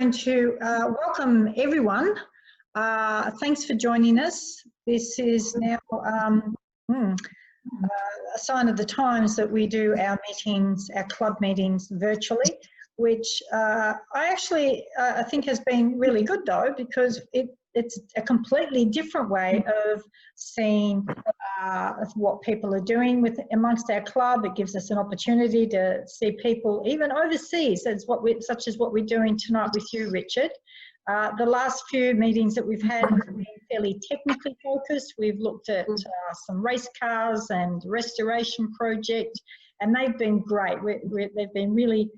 going to welcome everyone. Thanks for joining us. This is now a sign of the times that we do our meetings, our club meetings virtually, which I think has been really good though, because it's a completely different way of seeing what people are doing amongst our club. It gives us an opportunity to see people even overseas, such as what we're doing tonight with you, Richard. The last few meetings that we've had have been fairly technically focused. We've looked at some race cars and restoration project, and they've been great. They've been really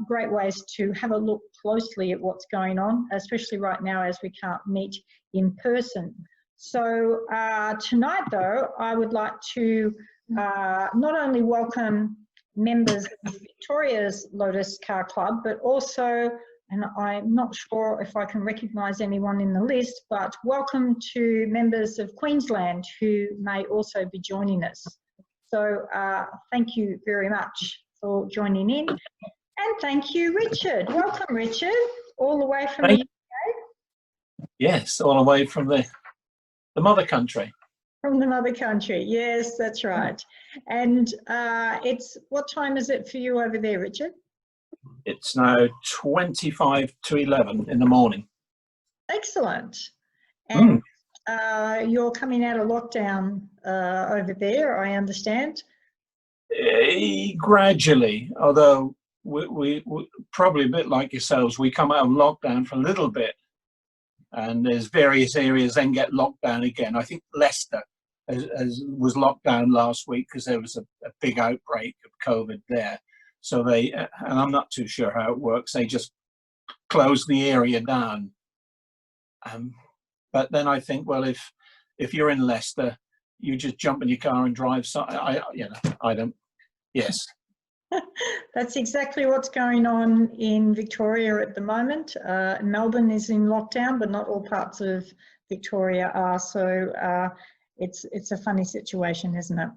great ways to have a look closely at what's going on, especially right now as we can't meet in person. So tonight though, I would like to not only welcome members of Victoria's Lotus Car Club, but also, and I'm not sure if I can recognise anyone in the list, but welcome to members of Queensland who may also be joining us. So thank you very much for joining in. And thank you, Richard. Welcome, Richard, all the way from the UK. Yes, all the way from the mother country. From the mother country, yes, that's right. And what time is it for you over there, Richard? It's now 25 to 11 in the morning. Excellent. And you're coming out of lockdown over there, I understand? Gradually, although we probably a bit like yourselves, we come out of lockdown for a little bit, and there's various areas then get locked down again. I think Leicester was locked down last week because there was a big outbreak of COVID there. So and I'm not too sure how it works, they just close the area down. But then I think, well, if you're in Leicester, you just jump in your car and drive. So yes. That's exactly what's going on in Victoria at the moment. Melbourne is in lockdown, but not all parts of Victoria are. So it's a funny situation, isn't it?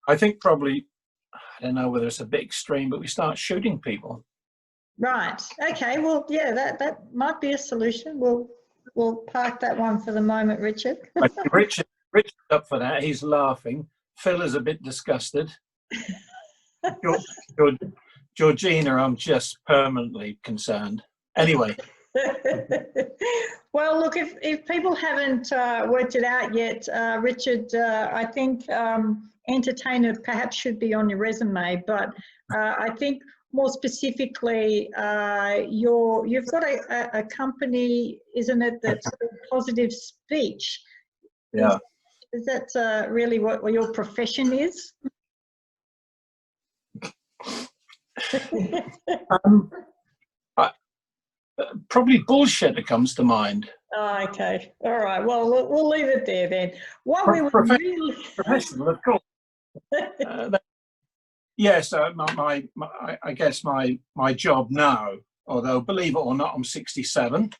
I think probably, I don't know whether it's a bit extreme, but we start shooting people. Right. Okay. Well, yeah, that might be a solution. We'll park that one for the moment, Richard. Richard's up for that. He's laughing. Phil is a bit disgusted. Georgina, I'm just permanently concerned. Anyway. Well, look, if people haven't worked it out yet, Richard, I think entertainer perhaps should be on your resume, but I think more specifically, you've got a company, isn't it, that's Positive Speech? Yeah. Is that really what your profession is? Probably bullshit comes to mind. Oh, okay. All right. Well, we'll leave it there then. What we would really professional, of course. Yes, I guess my job now, although believe it or not, I'm 67.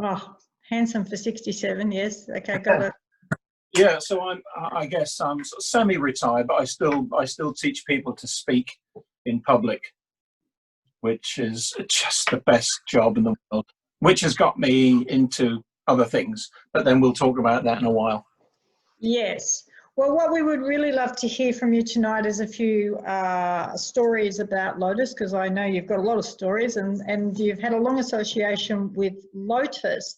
Oh, handsome for 67. Yes. Okay, got it. Yeah, so I guess I'm semi-retired, but I still teach people to speak in public, which is just the best job in the world, which has got me into other things, but then we'll talk about that in a while. Yes. Well, what we would really love to hear from you tonight is a few stories about Lotus, because I know you've got a lot of stories and you've had a long association with Lotus.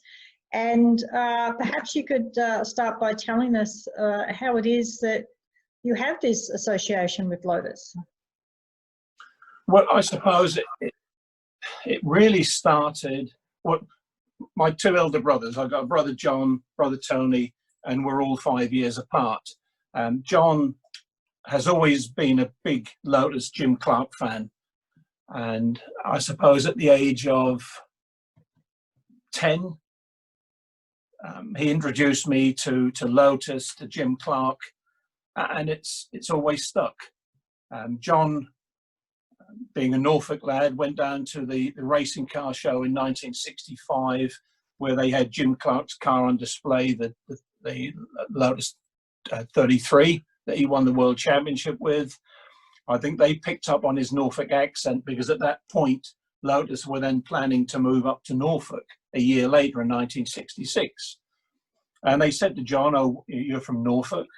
And perhaps you could start by telling us how it is that you have this association with Lotus. Well, I suppose it really started, my two elder brothers, I've got a brother John, brother Tony, and we're all 5 years apart. John has always been a big Lotus Jim Clark fan. And I suppose at the age of 10, he introduced me to Lotus, to Jim Clark, and it's always stuck. John, being a Norfolk lad, went down to the racing car show in 1965, where they had Jim Clark's car on display, the Lotus 33 that he won the World Championship with. I think they picked up on his Norfolk accent, because at that point Lotus were then planning to move up to Norfolk a year later in 1966. And they said to John, "Oh, you're from Norfolk?"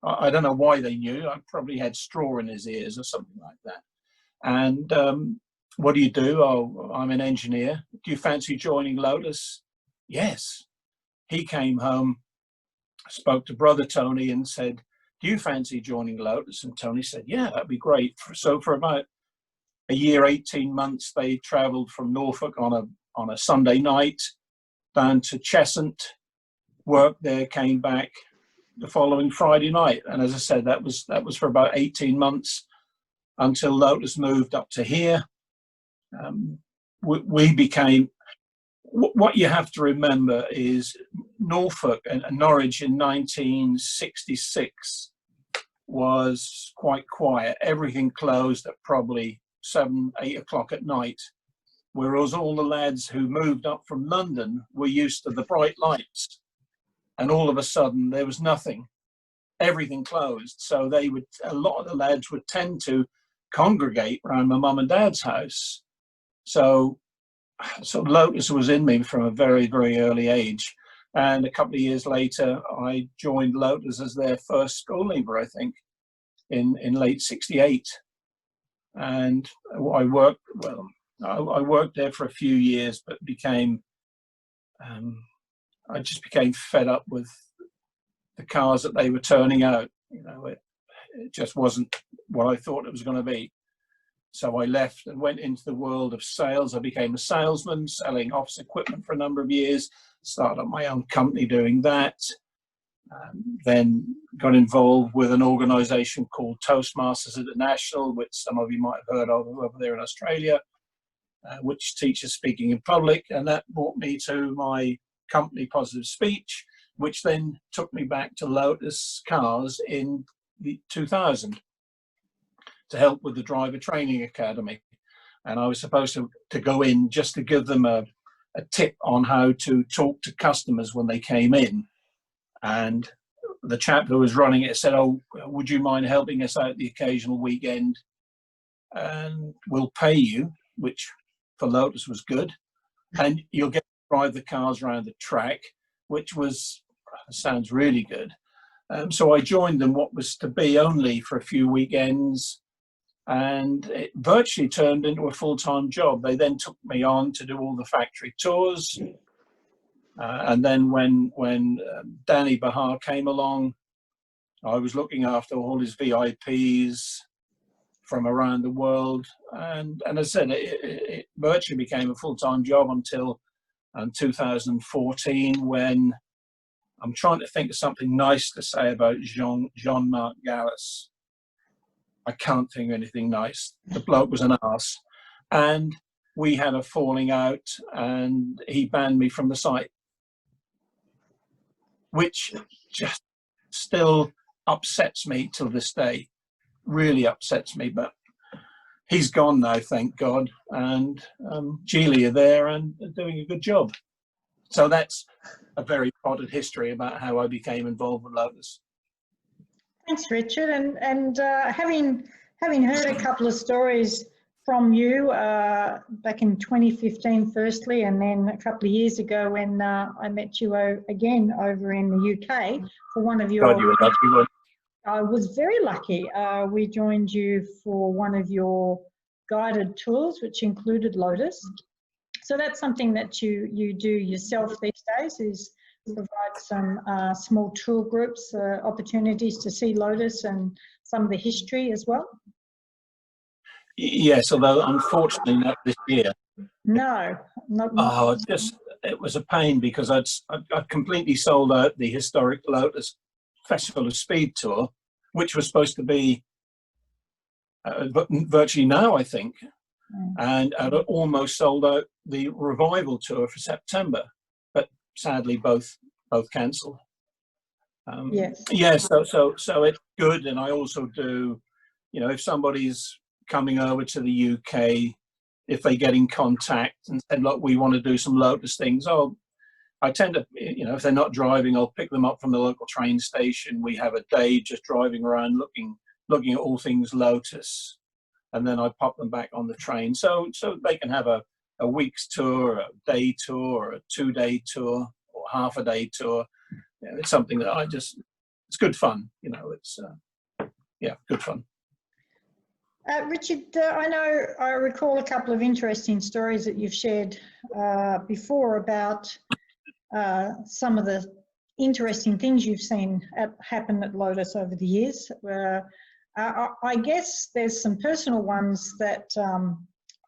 I don't know why they knew. I probably had straw in his ears or something like that. And what do you do? "Oh, I'm an engineer. Do you fancy joining Lotus?" Yes. He came home, spoke to brother Tony and said, "Do you fancy joining Lotus?" And Tony said, "Yeah, that'd be great." So for about a year, 18 months, they traveled from Norfolk on a Sunday night down to Cheshunt, worked there, came back the following Friday night. And as I said, that was for about 18 months until Lotus moved up to here. We became, what you have to remember is Norfolk and Norwich in 1966 was quite quiet. Everything closed at probably 7, 8 o'clock at night, whereas all the lads who moved up from London were used to the bright lights. And all of a sudden there was nothing. Everything closed. So a lot of the lads would tend to congregate around my mum and dad's house. So Lotus was in me from a very, very early age. And a couple of years later, I joined Lotus as their first school leaver, I think, in late 68. And I worked there for a few years, but I just became fed up with the cars that they were turning out. It just wasn't what I thought it was going to be. So I left and went into the world of sales. I became a salesman, selling office equipment for a number of years, started up my own company doing that. Then got involved with an organization called Toastmasters International, which some of you might have heard of over there in Australia, which teaches speaking in public. And that brought me to my company, Positive Speech, which then took me back to Lotus Cars in 2000 to help with the driver training academy. And I was supposed to go in just to give them a tip on how to talk to customers when they came in. And the chap who was running it said, "Oh, would you mind helping us out the occasional weekend? And we'll pay you," which for Lotus was good. "And you'll get to drive the cars around the track," which sounds really good. So I joined them, what was to be only for a few weekends, and it virtually turned into a full-time job. They then took me on to do all the factory tours. And then when Danny Bahar came along, I was looking after all his VIPs from around the world. And as I said, it virtually became a full-time job until 2014, when I'm trying to think of something nice to say about Jean-Marc Gallas. I can't think of anything nice. The bloke was an arse. And we had a falling out and he banned me from the site, which just still upsets me till this day, really upsets me. But he's gone now, thank God. And Geely are there and doing a good job. So that's a very potted history about how I became involved with Lotus. Thanks, Richard. And having heard a couple of stories from you back in 2015, firstly, and then a couple of years ago when I met you again over in the UK for one of your. God, you were lucky one. I was very lucky. We joined you for one of your guided tours, which included Lotus. So that's something that you do yourself these days, is provide some small tour groups, opportunities to see Lotus and some of the history as well. Yes, although unfortunately not this year. No, not. Oh, it was a pain because I'd completely sold out the historic Lotus Festival of Speed tour, which was supposed to be virtually now, I think. And I'd almost sold out the revival tour for September, but sadly both cancelled. Yes. Yeah, so it's good. And I also do, if somebody's coming over to the UK, if they get in contact and say, "Look, we want to do some Lotus things," I tend to, if they're not driving, I'll pick them up from the local train station. We have a day just driving around looking at all things Lotus, and then I pop them back on the train so they can have a a week's tour, a day tour, a 2-day tour, or half a day tour. You know, it's something that it's good fun. You know, it's yeah, good fun. Richard, I recall a couple of interesting stories that you've shared before about some of the interesting things you've seen happen at Lotus over the years. I guess there's some personal ones that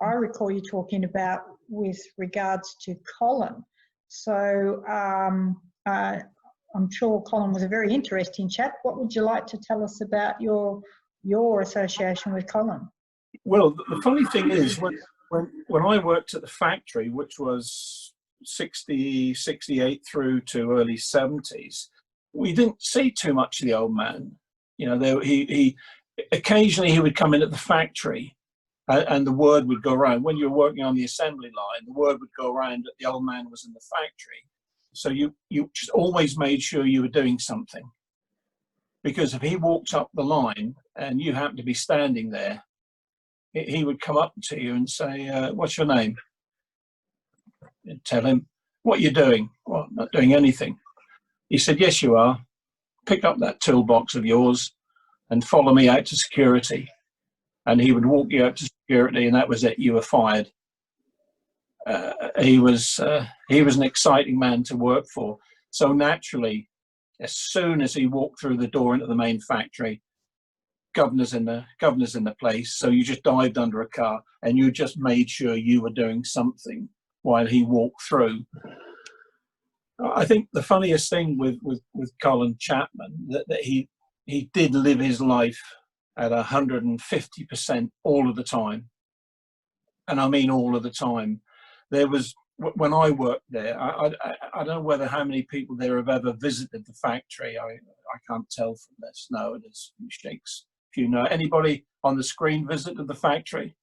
I recall you talking about with regards to Colin. So I'm sure Colin was a very interesting chap. What would you like to tell us about your association with Colin? Well, the funny thing is, when I worked at the factory, which was 60, 68 through to early 70s, we didn't see too much of the old man. You know, he occasionally he would come in at the factory, and the word would go around. When you were working on the assembly line, the word would go around that the old man was in the factory. So you just always made sure you were doing something. Because if he walked up the line and you happened to be standing there, he would come up to you and say, what's your name? And tell him, what are you doing? Well, not doing anything. He said, yes, you are. Pick up that toolbox of yours and follow me out to security. And he would walk you out to security, and that was it. You were fired. He was an exciting man to work for. So naturally, as soon as he walked through the door into the main factory, governor's in the place. So you just dived under a car and you just made sure you were doing something while he walked through. I think the funniest thing with Colin Chapman that he did live his life at 150% all of the time, and I mean all of the time. There was, when I worked there, I don't know whether how many people there have ever visited the factory. I can't tell from this. No, it is shakes. If you know anybody on the screen visited the factory,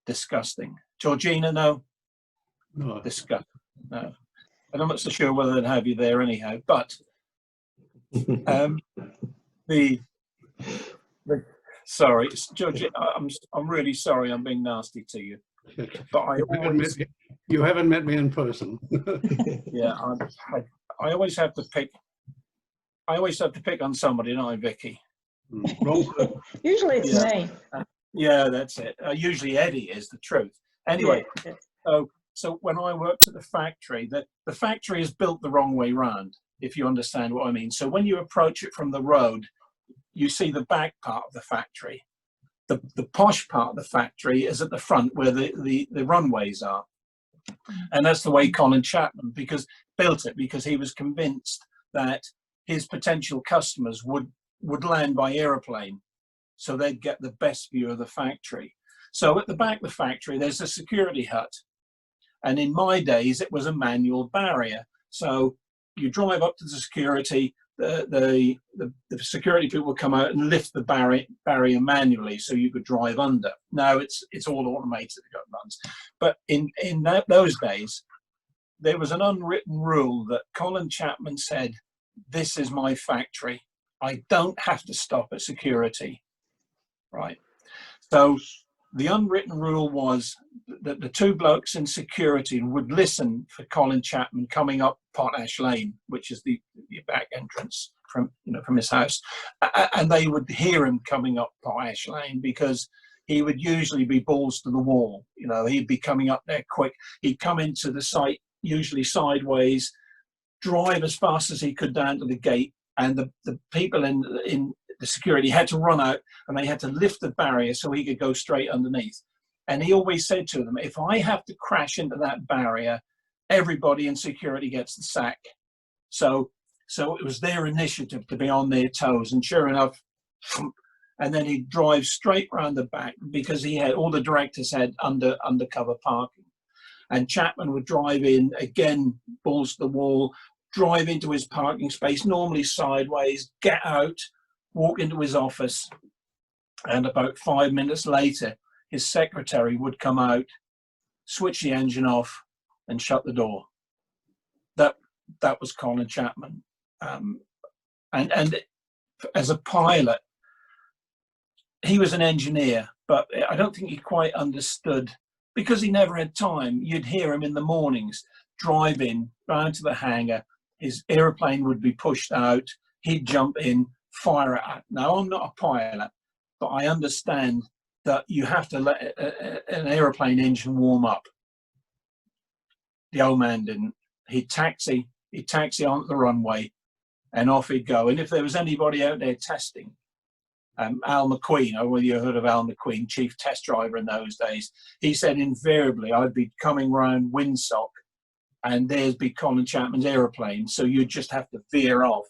disgusting. Georgina, no, No. disgusting. No, I'm not so sure whether they'd have you there anyhow. But sorry, Georgina, I'm really sorry. I'm being nasty to you. But you haven't met me in person. Yeah, I always have to pick. I always have to pick on somebody, don't I, Vicky? Usually it's me. Yeah, that's it. Usually Eddie is the truth. Anyway, yeah. So when I worked at the factory, the factory is built the wrong way round, if you understand what I mean. So when you approach it from the road, you see the back part of the factory. The posh part of the factory is at the front where the runways are. And that's the way Colin Chapman built it, because he was convinced that his potential customers would land by aeroplane, so they'd get the best view of the factory. So at the back of the factory, there's a security hut. And in my days, it was a manual barrier. So you drive up to the security, the security people would come out and lift the barrier manually so you could drive under. Now it's all automated, it runs. But in those days, there was an unwritten rule that Colin Chapman said, this is my factory. I don't have to stop at security, right? So the unwritten rule was that the two blokes in security would listen for Colin Chapman coming up Potash Lane, which is the back entrance from his house, and they would hear him coming up Potash Lane, because he would usually be balls to the wall. You know, he'd be coming up there quick. He'd come into the site usually sideways, drive as fast as he could down to the gate, and the people in the security had to run out, and they had to lift the barrier so he could go straight underneath. And he always said to them, if I have to crash into that barrier, everybody in security gets the sack. So it was their initiative to be on their toes. And sure enough, and then he'd drive straight round the back, because all the directors had undercover parking. And Chapman would drive in, again, balls to the wall, drive into his parking space, normally sideways, get out, walk into his office, and about 5 minutes later, his secretary would come out, switch the engine off, and shut the door. That was Colin Chapman. And as a pilot, he was an engineer, but I don't think he quite understood because he never had time. You'd hear him in the mornings, drive in, round to the hangar, his aeroplane would be pushed out, he'd jump in, fire it up. Now, I'm not a pilot, but I understand that you have to let an aeroplane engine warm up. The old man didn't. He'd taxi onto the runway, and off he'd go. And if there was anybody out there testing, Al McQueen, I don't know whether you heard of Al McQueen, chief test driver in those days, he said invariably I'd be coming round windsock and there's be Colin Chapman's aeroplane, so you'd just have to veer off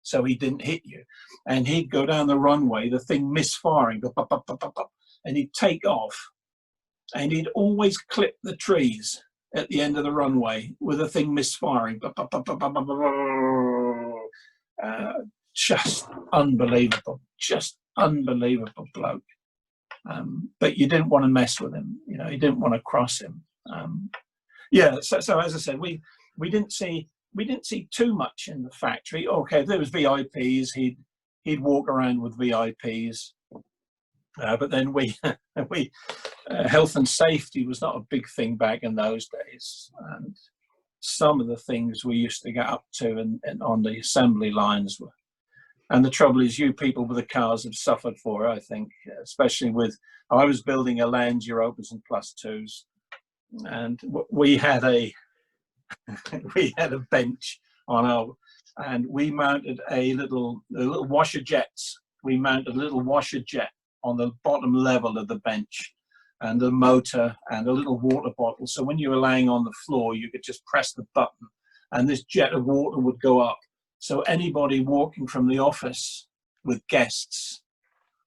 so he didn't hit you. And he'd go down the runway, the thing misfiring, and he'd take off, and he'd always clip the trees at the end of the runway with the thing misfiring. Just unbelievable bloke. But you didn't want to mess with him, you know, you didn't want to cross him. Yeah, so as I said, we didn't see too much in the factory. Okay, if there was VIPs, he'd walk around with VIPs, but then we health and safety was not a big thing back in those days, and some of the things we used to get up to and on the assembly lines were. And the trouble is, you people with the cars have suffered for it, I think, especially with, I was building a Land Europas and Plus 2s, and we had a bench on our, and we mounted a little washer jets. We mounted a little washer jet on the bottom level of the bench, and a motor and a little water bottle. So when you were laying on the floor, you could just press the button and this jet of water would go up. So anybody walking from the office with guests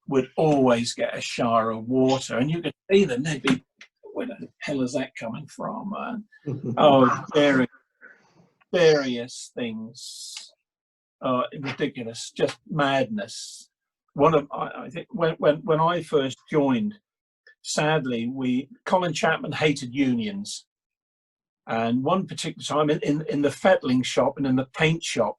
would always get a shower of water, and you could see them. They'd be, where the hell is that coming from? Oh, various things. Ridiculous, just madness. I think when I first joined, sadly, Colin Chapman hated unions, and one particular time in the fettling shop and in the paint shop,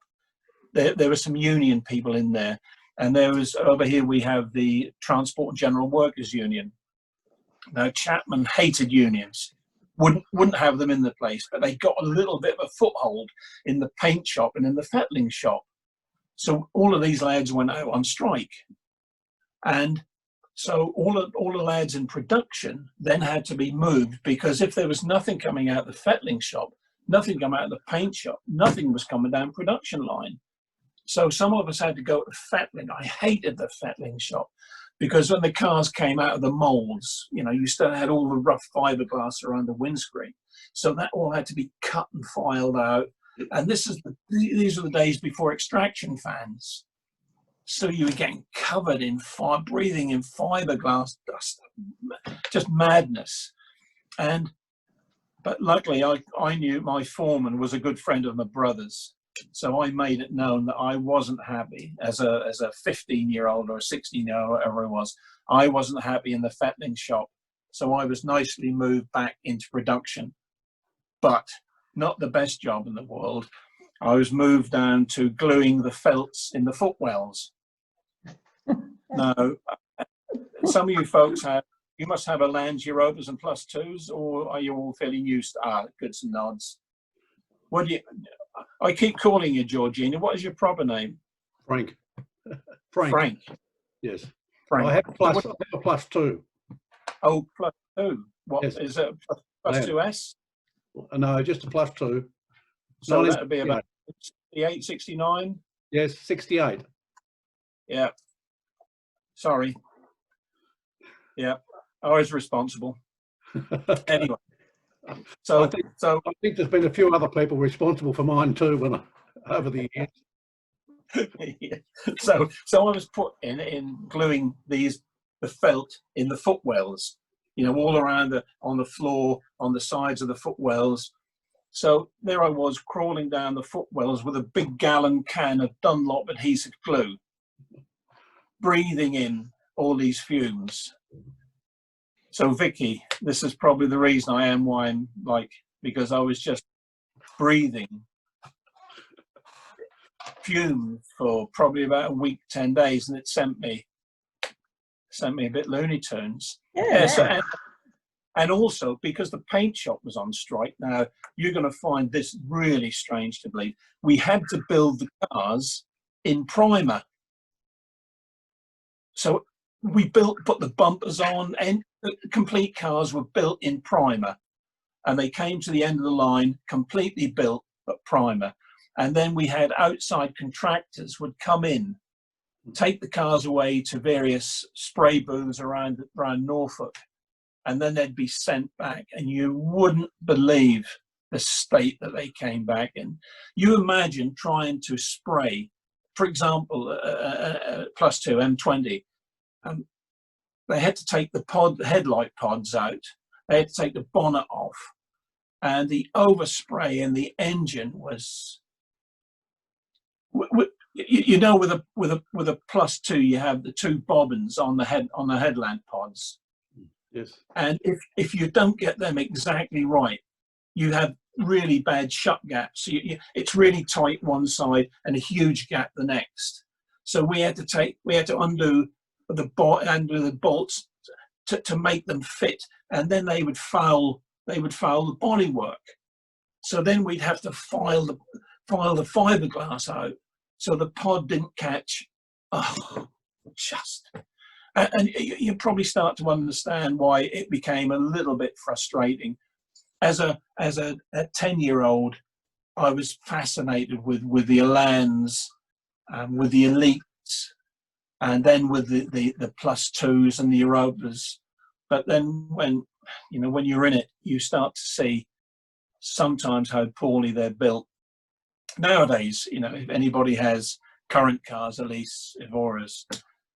there were some union people in there, and there was, over here we have the Transport and General Workers Union. Now Chapman hated unions, wouldn't have them in the place, but they got a little bit of a foothold in the paint shop and in the fettling shop. So all of these lads went out on strike, and so all the lads in production then had to be moved, because if there was nothing coming out of the fettling shop, nothing coming out of the paint shop, nothing was coming down production line. So some of us had to go to fettling. I hated the fettling shop, because when the cars came out of the molds, you know, you still had all the rough fiberglass around the windscreen. So that all had to be cut and filed out. And these are the days before extraction fans. So you were getting covered in fire, breathing in fiberglass dust, just madness. But luckily I knew my foreman was a good friend of my brother's. So I made it known that I wasn't happy as a 15-year-old or a 16-year-old, whatever it was. I wasn't happy in the fettling shop. So I was nicely moved back into production, but not the best job in the world. I was moved down to gluing the felts in the footwells. Now, some of you folks you must have a Land Europas and Plus 2s, or are you all fairly used to, goods and nods? What do you, I keep calling you Georgina. What is your proper name? Frank. Frank. Yes. Frank. I have a plus 2. Oh, Plus 2. What yes. is it? Plus 2S? No, just a plus 2. So that would be about 68, 69? Yes, 68. Yeah. Sorry. Yeah. I was responsible. Anyway. So I think there's been a few other people responsible for mine too over the years. Yeah. So I was put in gluing the felt in the footwells, you know, all around on the floor, on the sides of the footwells. So there I was crawling down the footwells with a big gallon can of Dunlop adhesive glue, breathing in all these fumes. So Vicky, this is probably the reason I am why I'm like, because I was just breathing fumes for probably about a week, 10 days, and it sent me a bit Looney Tunes. Yeah. So, And also because the paint shop was on strike. Now, you're going to find this really strange to believe. We had to build the cars in primer. So we put the bumpers on, and the complete cars were built in primer. And they came to the end of the line completely built, but primer. And then we had outside contractors would come in, take the cars away to various spray booths around Norfolk, and then they'd be sent back, and you wouldn't believe the state that they came back in. You imagine trying to spray, for example, plus two M20. They had to take the headlight pods out. They had to take the bonnet off, and the overspray in the engine was. You know, with a plus two, you have the two bobbins on the headlamp pods. Yes. And if you don't get them exactly right, you have really bad shut gaps. It's really tight one side and a huge gap the next. So we had to undo the bolts to make them fit, and then they would foul the bodywork. So then we'd have to file the fiberglass out so the pod didn't catch. And you probably start to understand why it became a little bit frustrating. As a 10-year-old, I was fascinated with the Alans, with the Elites, and then with the plus twos and the Europas. But then when you're in it, you start to see sometimes how poorly they're built. Nowadays, if anybody has current cars, at least Evoras,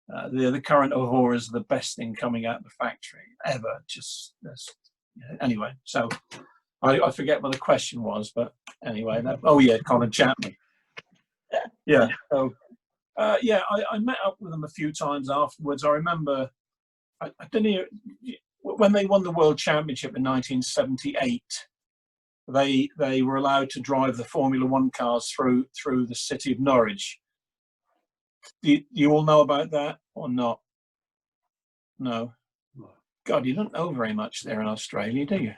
the current Evoras are the best thing coming out of the factory ever. Anyway, so I forget what the question was, but anyway, Colin Chapman. Yeah. So I met up with them a few times afterwards. I remember I don't know when they won the World Championship in 1978. They were allowed to drive the Formula One cars through the city of Norwich. Do you all know about that or not? No. God, you don't know very much there in Australia, do you?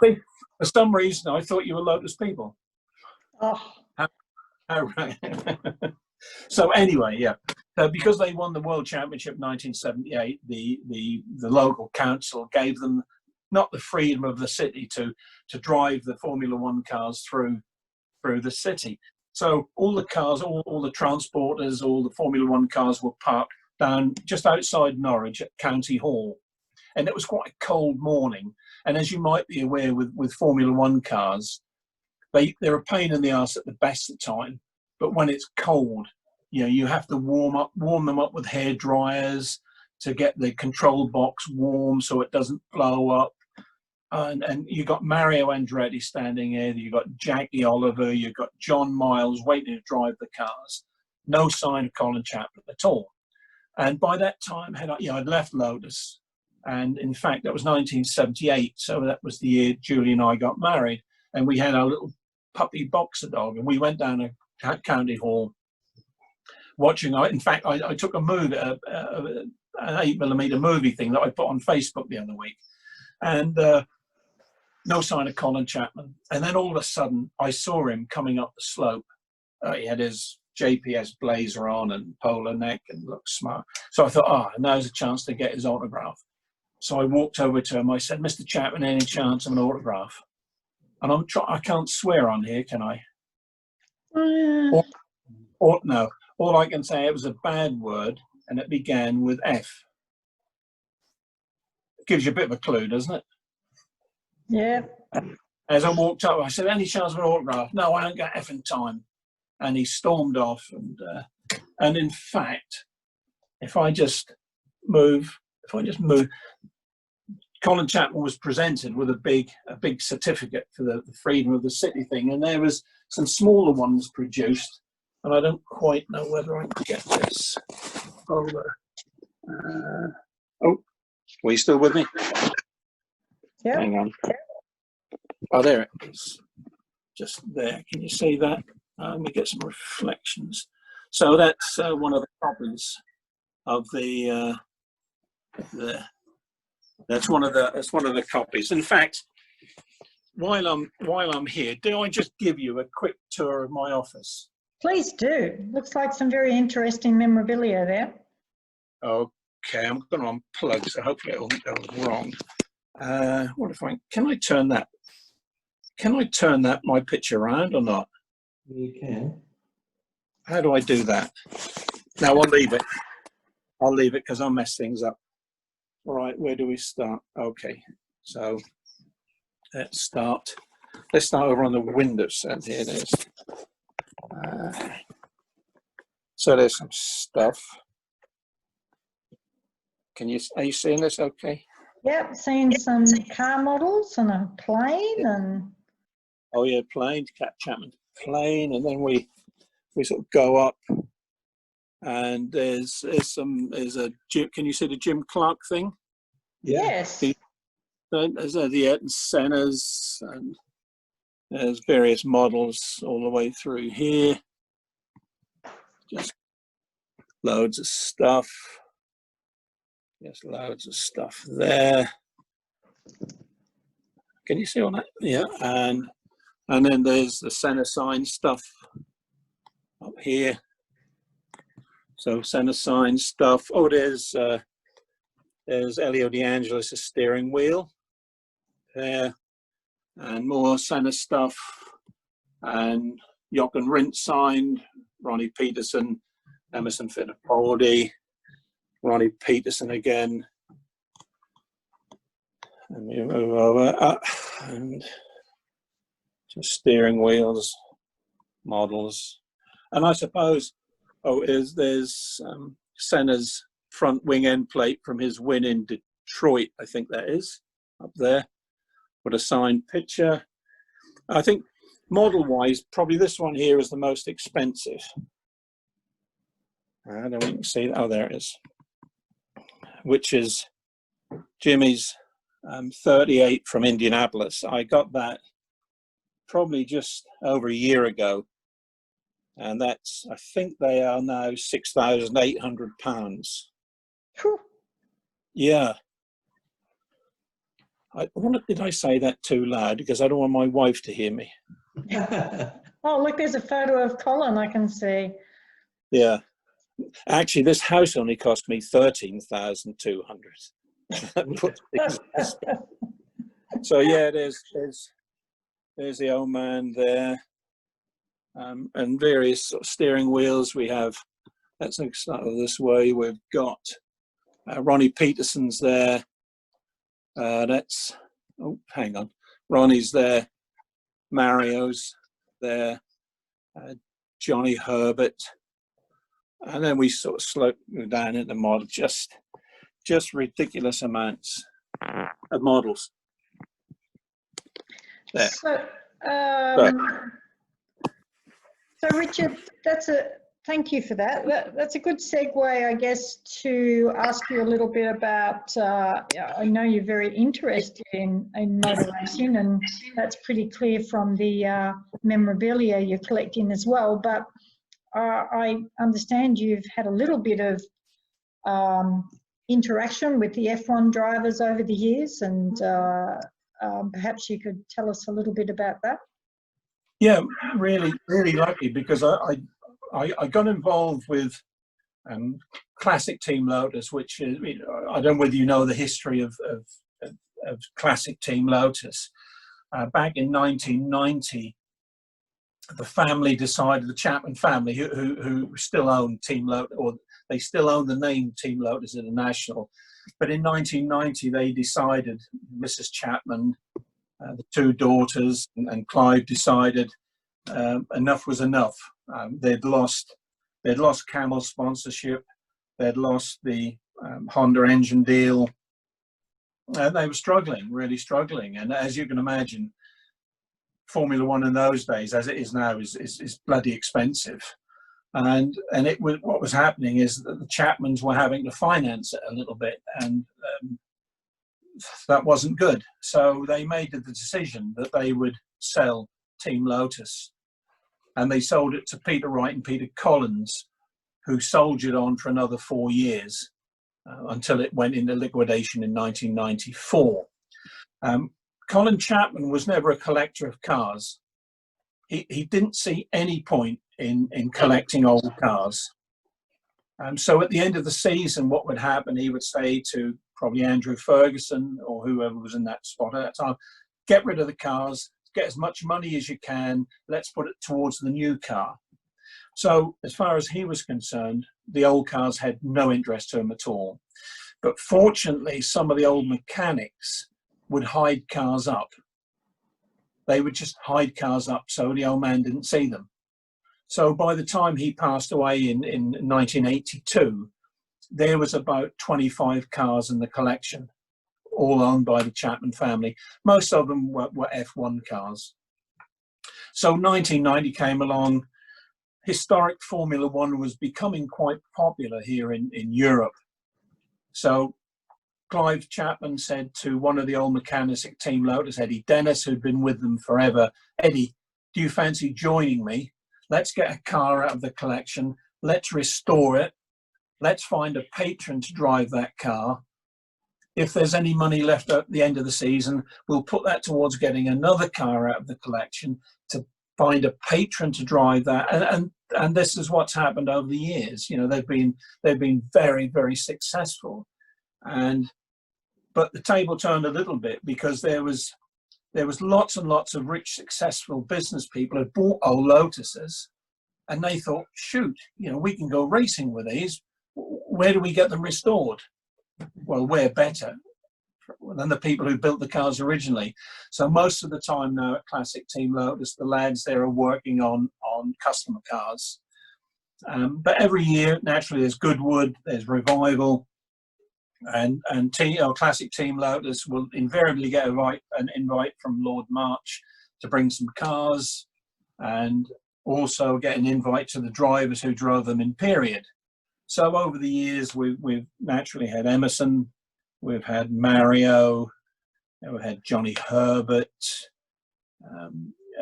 For some reason, I thought you were Lotus people. Oh. How right. So anyway, yeah. Because they won the World Championship in 1978, the local council gave them not the freedom of the city to drive the Formula One cars through the city. So all the cars, all the transporters, all the Formula One cars were parked down just outside Norwich at County Hall. And it was quite a cold morning. And as you might be aware with Formula One cars, they're a pain in the arse at the best of time. But when it's cold, you have to warm them up with hair dryers to get the control box warm so it doesn't blow up. And you got Mario Andretti standing here, you got Jackie Oliver, you got John Miles waiting to drive the cars. No sign of Colin Chapman at all. And by that time, I'd left Lotus. And in fact, that was 1978. So that was the year Julie and I got married. And we had our little puppy boxer dog. And we went down to County Hall watching. In fact, I took a movie, an 8mm movie thing that I put on Facebook the other week. And no sign of Colin Chapman. And then all of a sudden, I saw him coming up the slope. He had his JPS blazer on and polo neck and looked smart. So I thought, now's a chance to get his autograph. So I walked over to him. I said, Mr. Chapman, any chance of an autograph? And I can't swear on here, can I? No. All I can say, it was a bad word, and it began with F. It gives you a bit of a clue, doesn't it? Yeah. As I walked up, I said, any chance of an autograph? No, I don't got effing time. And he stormed off. And in fact, if I just move, Colin Chapman was presented with a big certificate for the Freedom of the City thing. And there was some smaller ones produced. And I don't quite know whether I can get this over. Were you still with me? Yeah. Hang on. Oh, there it is. Just there. Can you see that? Let me get some reflections. So that's one of the copies of the That's one of the copies. In fact, while I'm here, do I just give you a quick tour of my office? Please do. Looks like some very interesting memorabilia there. Okay, I'm going to unplug, so hopefully it won't go wrong. What if can I turn that? Can I turn my picture around or not? You can. How do I do that? No, I'll leave it. I'll leave it because I'll mess things up. All right, where do we start? Okay, so let's start over on the Windows side. Here it is. So there's some stuff. Are you seeing this okay? Yep, seeing some car models and a plane and... Oh yeah, plane, Chapman plane, and then we sort of go up, and there's a Jim. Can you see the Jim Clark thing? Yes. There's the Ayrton Sennas, and there's various models all the way through here. Just loads of stuff. Just loads of stuff there. Can you see all that? Yeah, and then there's the Senna sign stuff up here. So Senna sign stuff. Oh, there's Elio De Angelis' steering wheel there, and more Senna stuff, and Jochen Rindt signed, Ronnie Peterson, Emerson Fittipaldi, Ronnie Peterson again. And we move over and just steering wheels, models, and I suppose there's Senna's front wing end plate from his win in Detroit. I think that is up there with a signed picture. I think model-wise, probably this one here is the most expensive. I don't know if you can see. Oh, there it is. Which is Jimmy's 38 from Indianapolis. I got that probably just over a year ago, and that's, I think they are now £6,800. Yeah. Did I say that too loud? Because I don't want my wife to hear me. Oh, look, there's a photo of Colin I can see. Yeah. Actually, this house only cost me $13,200. So yeah, there's the old man there, and various sort of steering wheels. We have, let's start this way. We've got Ronnie Peterson's there. That's, oh, hang on, Ronnie's there, Mario's there, Johnny Herbert, and then we sort of slope down into model, just ridiculous amounts of models. There. So Richard, thank you for that. That's a good segue, I guess, to ask you a little bit about, I know you're very interested in motor racing, and that's pretty clear from the memorabilia you're collecting as well, but I understand you've had a little bit of interaction with the F1 drivers over the years, and perhaps you could tell us a little bit about that. Yeah, really lucky, because I got involved with Classic Team Lotus, which is, I don't know whether you know the history of Classic Team Lotus. Back in 1990, the family decided, the Chapman family, who still own Team Lotus, or they still own the name Team Lotus International, but in 1990 they decided, Mrs. Chapman, the two daughters, and Clive decided enough was enough. They'd lost Camel sponsorship, they'd lost the Honda engine deal, and they were struggling, really struggling. And as you can imagine, Formula One in those days, as it is now, is bloody expensive. And what was happening is that the Chapmans were having to finance it a little bit, and that wasn't good. So they made the decision that they would sell Team Lotus, and they sold it to Peter Wright and Peter Collins, who soldiered on for another 4 years. until it went into liquidation in 1994. Colin Chapman was never a collector of cars. He didn't see any point in collecting old cars. So at the end of the season, what would happen, he would say to probably Andrew Ferguson or whoever was in that spot at that time, get rid of the cars, get as much money as you can, let's put it towards the new car. So as far as he was concerned, the old cars had no interest to him at all. But fortunately, some of the old mechanics would hide cars up. They would just hide cars up so the old man didn't see them. So by the time he passed away in 1982, there was about 25 cars in the collection, all owned by the Chapman family. Most of them were F1 cars. So 1990 came along. Historic Formula One was becoming quite popular here in Europe. So Clive Chapman said to one of the old mechanics at Team Lotus, Eddie Dennis, who'd been with them forever, Eddie, do you fancy joining me? Let's get a car out of the collection. Let's restore it. Let's find a patron to drive that car. If there's any money left at the end of the season, we'll put that towards getting another car out of the collection to find a patron to drive that. And this is what's happened over the years. You know, they've been very, very successful. But the table turned a little bit because there was lots and lots of rich, successful business people who bought old Lotuses, and they thought, shoot, you know, we can go racing with these. Where do we get them restored? Well, we're better than the people who built the cars originally. So most of the time now at Classic Team Lotus, the lads there are working on customer cars. But every year, naturally, there's Goodwood, there's Revival, and Classic Team Lotus will invariably get an invite from Lord March to bring some cars, and also get an invite to the drivers who drove them in period. So over the years, we've naturally had Emerson, we've had Mario, we've had Johnny Herbert,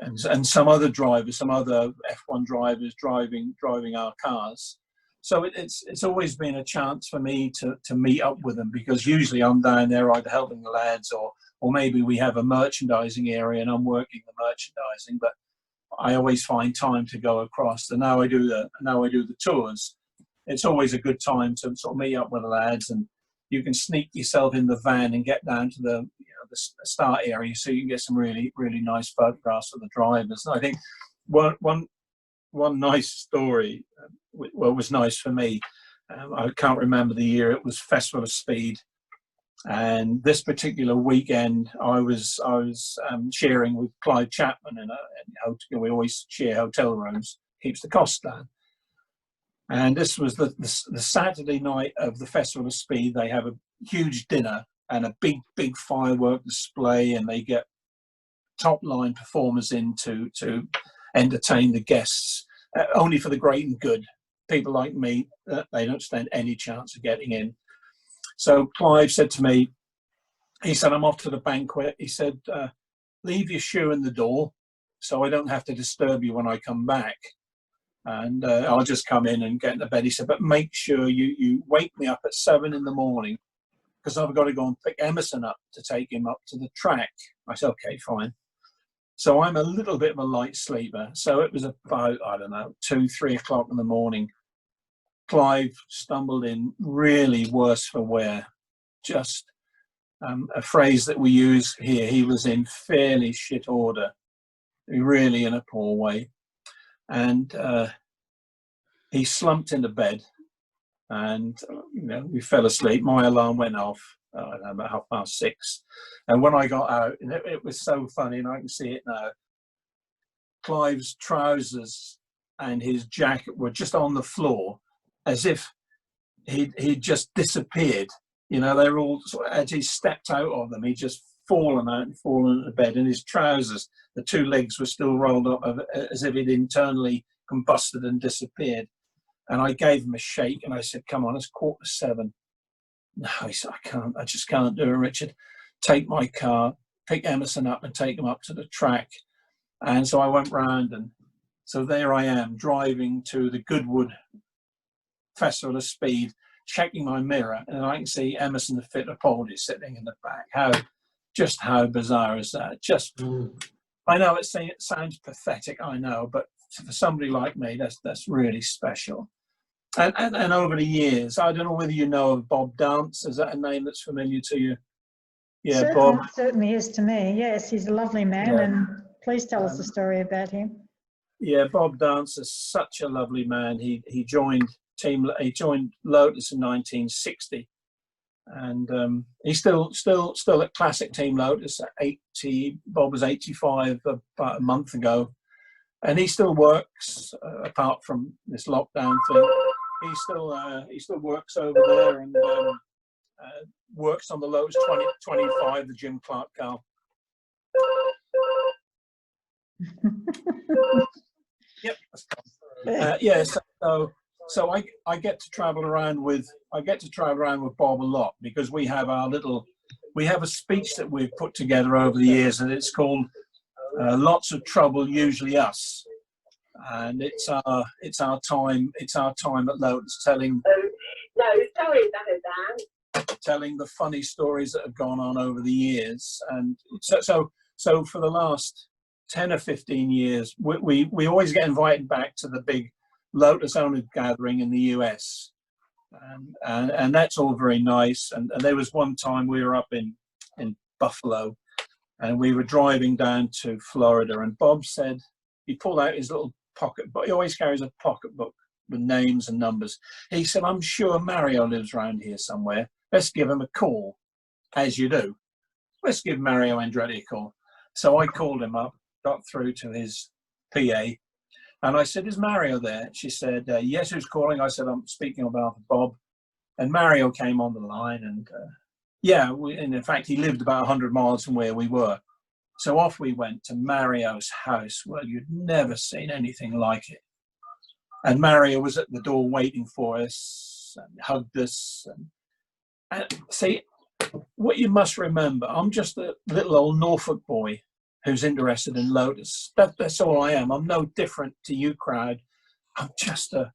and some other drivers, some other F1 drivers driving our cars. So it's always been a chance for me to meet up with them, because usually I'm down there either helping the lads or maybe we have a merchandising area and I'm working the merchandising. But I always find time to go across. And now I do the tours. It's always a good time to sort of meet up with the lads, and you can sneak yourself in the van and get down to the start area so you can get some really, really nice photographs of the drivers. And I think one nice story, well, was nice for me. I can't remember the year. It was Festival of Speed, and this particular weekend I was sharing with Clive Chapman in we always share hotel rooms, keeps the cost down. And this was the Saturday night of the Festival of Speed. They have a huge dinner and a big firework display, and they get top line performers in to entertain the guests, only for the great and good. People like me, they don't stand any chance of getting in. So Clive said to me, he said, I'm off to the banquet. He said, leave your shoe in the door so I don't have to disturb you when I come back. And I'll just come in and get into bed. He said, but make sure you wake me up at 7 in the morning, because I've got to go and pick Emerson up to take him up to the track. I said, okay, fine. So I'm a little bit of a light sleeper. So it was about, I don't know, 2, 3 o'clock in the morning. Clive stumbled in really worse for wear. Just a phrase that we use here. He was in fairly shit order, really in a poor way. And he slumped into bed, and we fell asleep. My alarm went off about 6:30, and when I got out, and it was so funny, and I can see it now. Clive's trousers and his jacket were just on the floor, as if he'd just disappeared. They were all sort of, as he stepped out of them, he'd just fallen out and fallen into bed, and his trousers, the 2 legs were still rolled up as if he'd internally combusted and disappeared. And I gave him a shake and I said, come on, it's 7:15. No, he said, I just can't do it, Richard. Take my car, pick Emerson up and take him up to the track. And so I went round, and so there I am driving to the Goodwood Festival of Speed, checking my mirror, and I can see Emerson the Fittipaldi sitting in the back. How bizarre is that? I know it sounds pathetic, I know, but for somebody like me, that's really special. And over the years, I don't know whether you know of Bob Dance. Is that a name that's familiar to you? Yeah, Bob. Certainly is to me. Yes, he's a lovely man, and please tell us a story about him. Yeah, Bob Dance is such a lovely man. He joined Lotus in 1960, and he's still at Classic Team Lotus at 80. Bob was 85 about a month ago, and he still works apart from this lockdown thing. He still works over there and works on the Lotus 2025, the Jim Clark car. Yep. So I get to travel around with Bob a lot, because we have a speech that we've put together over the years, and it's called Lots of Trouble, Usually Us. And it's our time at Lotus telling the funny stories that have gone on over the years. And so for the last 10 or 15 years, we always get invited back to the big Lotus owner gathering in the US, and that's all very nice. And there was one time we were up in Buffalo, and we were driving down to Florida, and Bob said, he pulled out his little pocket book. He always carries a pocket book with names and numbers. He said, I'm sure Mario lives around here somewhere. Let's give him a call. As you do. Let's give Mario Andretti a call. So I called him up, got through to his PA, and I said, is Mario there? She said, yes, who's calling? I said, I'm speaking on behalf of Bob. And Mario came on the line, and and in fact, he lived about 100 miles from where we were. So off we went to Mario's house. Well, you'd never seen anything like it. And Mario was at the door waiting for us and hugged us. And see, what you must remember, I'm just a little old Norfolk boy who's interested in Lotus. That's all I am. I'm no different to you crowd. I'm just a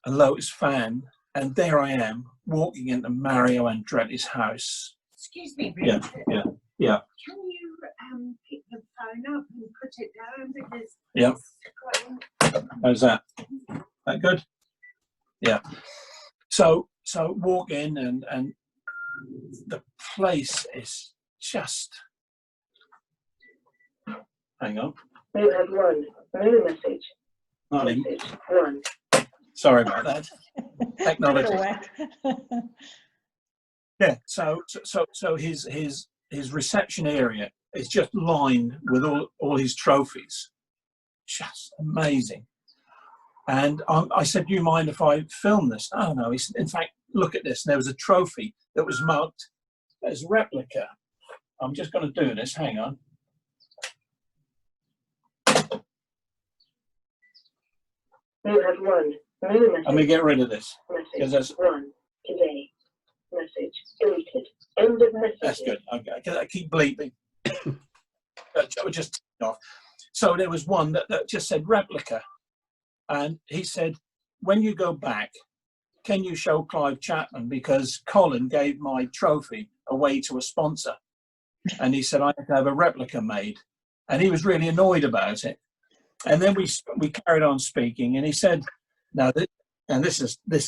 Lotus fan. And there I am, walking into Mario Andretti's house. Excuse me, Richard. Yeah. Can you pick the phone up and put it down, because How's that? That good? Yeah. So walk in, and the place is just. Hang on. You have one new message. Not message even. one. Sorry about that. Technology. Yeah. So his reception area is just lined with all his trophies. Just amazing. And I said, do you mind if I film this? Oh no. He said, in fact, look at this. And there was a trophy that was marked as replica. I'm just going to do this. Hang on. You have one new message. Let me get rid of this. Message one today. Message deleted. End of message. That's good. Okay. I keep bleeping. That would just turn off. So there was one that just said replica. And he said, when you go back, can you show Clive Chapman? Because Colin gave my trophy away to a sponsor. And he said, I have to have a replica made. And he was really annoyed about it. And then we carried on speaking, and he said, now, this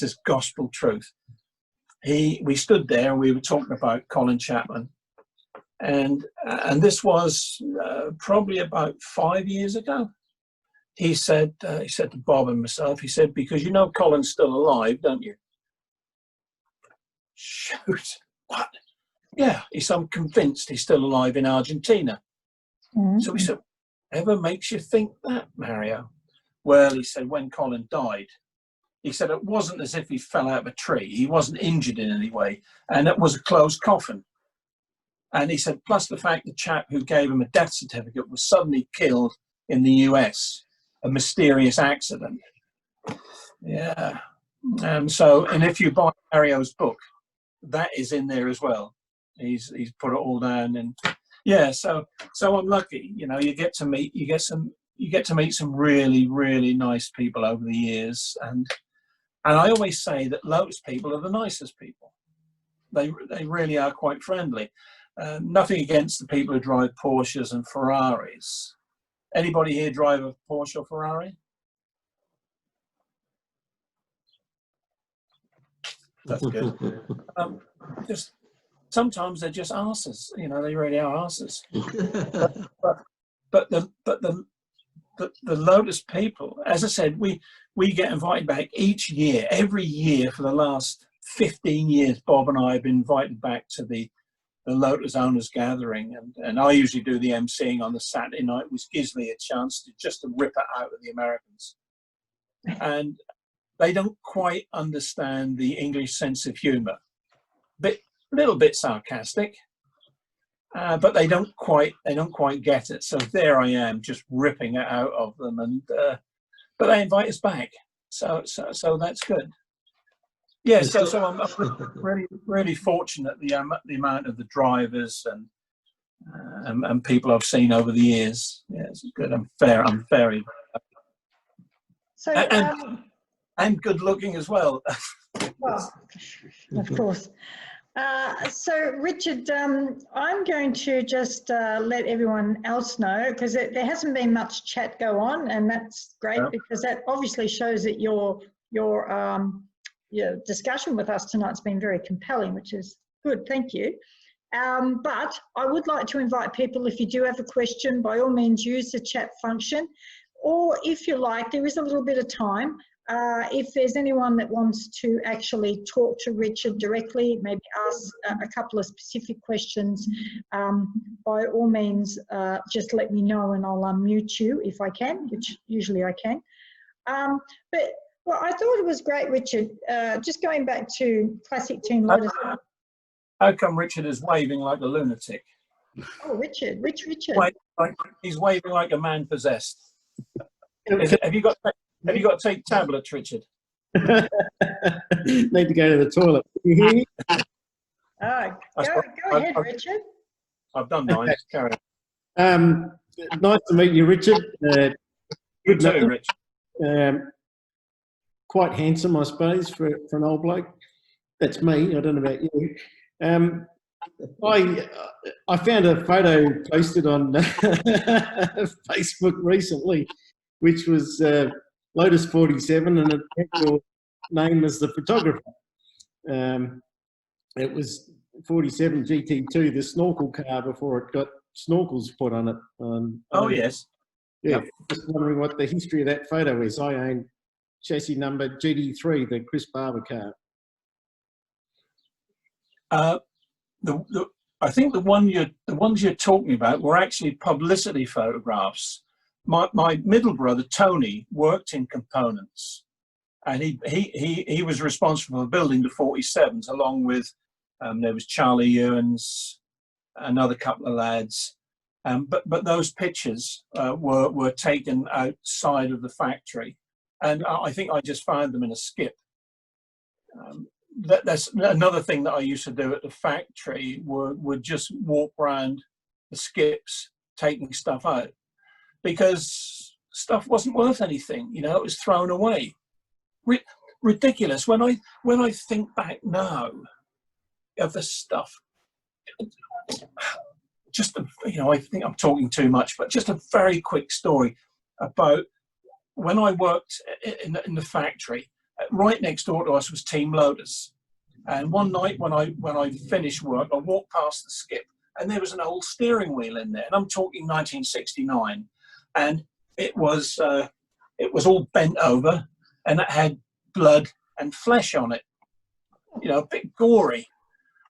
is gospel truth. We stood there and we were talking about Colin Chapman. And this was probably about 5 years ago. He said to Bob and myself, he said, because you know Colin's still alive, don't you? Shoot, what? Yeah, he said, I'm convinced he's still alive in Argentina. Mm-hmm. So we said, ever makes you think that, Mario? Well, he said, when Colin died, he said it wasn't as if he fell out of a tree. He wasn't injured in any way, and it was a closed coffin. And he said, plus the fact the chap who gave him a death certificate was suddenly killed in the US, a mysterious accident. Yeah. And if you buy Mario's book, that is in there as well. He's put it all down, and yeah. So I'm lucky. You know, you get to meet some really, really nice people over the years, and And I always say that Lotus people are the nicest people. They really are quite friendly. Nothing against the people who drive Porsches and Ferraris. Anybody here drive a Porsche or Ferrari? That's good. Just sometimes they're just arses. You know, they really are arses. But the Lotus people, as I said, we get invited back each year, every year for the last 15 years. Bob and I have been invited back to the Lotus owners gathering, and I usually do the emceeing on the Saturday night, which gives me a chance to rip it out of the Americans. And they don't quite understand the English sense of humour. A little bit sarcastic, but they don't quite get it. So there I am, just ripping it out of them, and but they invite us back, so that's good. Yeah, so I'm really fortunate the amount of the drivers and people I've seen over the years. Yeah, it's good. I'm very So, and good looking as well. well, of course. So, Richard, I'm going to just let everyone else know, because there hasn't been much chat go on, and that's great, because that obviously shows that your discussion with us tonight's been very compelling, which is good. Thank you. But I would like to invite people, if you do have a question, by all means use the chat function, or if you like, there is a little bit of time. If there's anyone that wants to actually talk to Richard directly, maybe ask a couple of specific questions, by all means, just let me know and I'll unmute you if I can, which usually I can. But well, I thought it was great, Richard, just going back to Classic Team Lotus. How come Richard is waving like a lunatic? Oh, Richard. He's waving like a man possessed. Have you got to take tablets, Richard? Need to go to the toilet. Can you hear me? Go ahead, Richard. I've done mine. Carry on. Nice to meet you, Richard. You too, Richard. Quite handsome, I suppose, for an old bloke. That's me. I don't know about you. I found a photo posted on Facebook recently, which was Lotus 47, and it had your name as the photographer. It was 47 GT2, the snorkel car, before it got snorkels put on it. Oh, yes. Yeah, just wondering what the history of that photo is. I own chassis number GD3, the Chris Barber car. I think the ones you're talking about were actually publicity photographs. My middle brother Tony worked in components, and he was responsible for building the 47s, along with there was Charlie Ewans, another couple of lads. But those pictures were taken outside of the factory, and I think I just found them in a skip. That's another thing that I used to do at the factory, would just walk around the skips taking stuff out, because stuff wasn't worth anything, you know, it was thrown away. Ridiculous. When I think back now of the stuff, just I think I'm talking too much, but just a very quick story about when I worked in the factory. Right next door to us was Team Lotus, and one night when I finished work, I walked past the skip, and there was an old steering wheel in there, and I'm talking 1969, and it was all bent over, and it had blood and flesh on it, you know, a bit gory.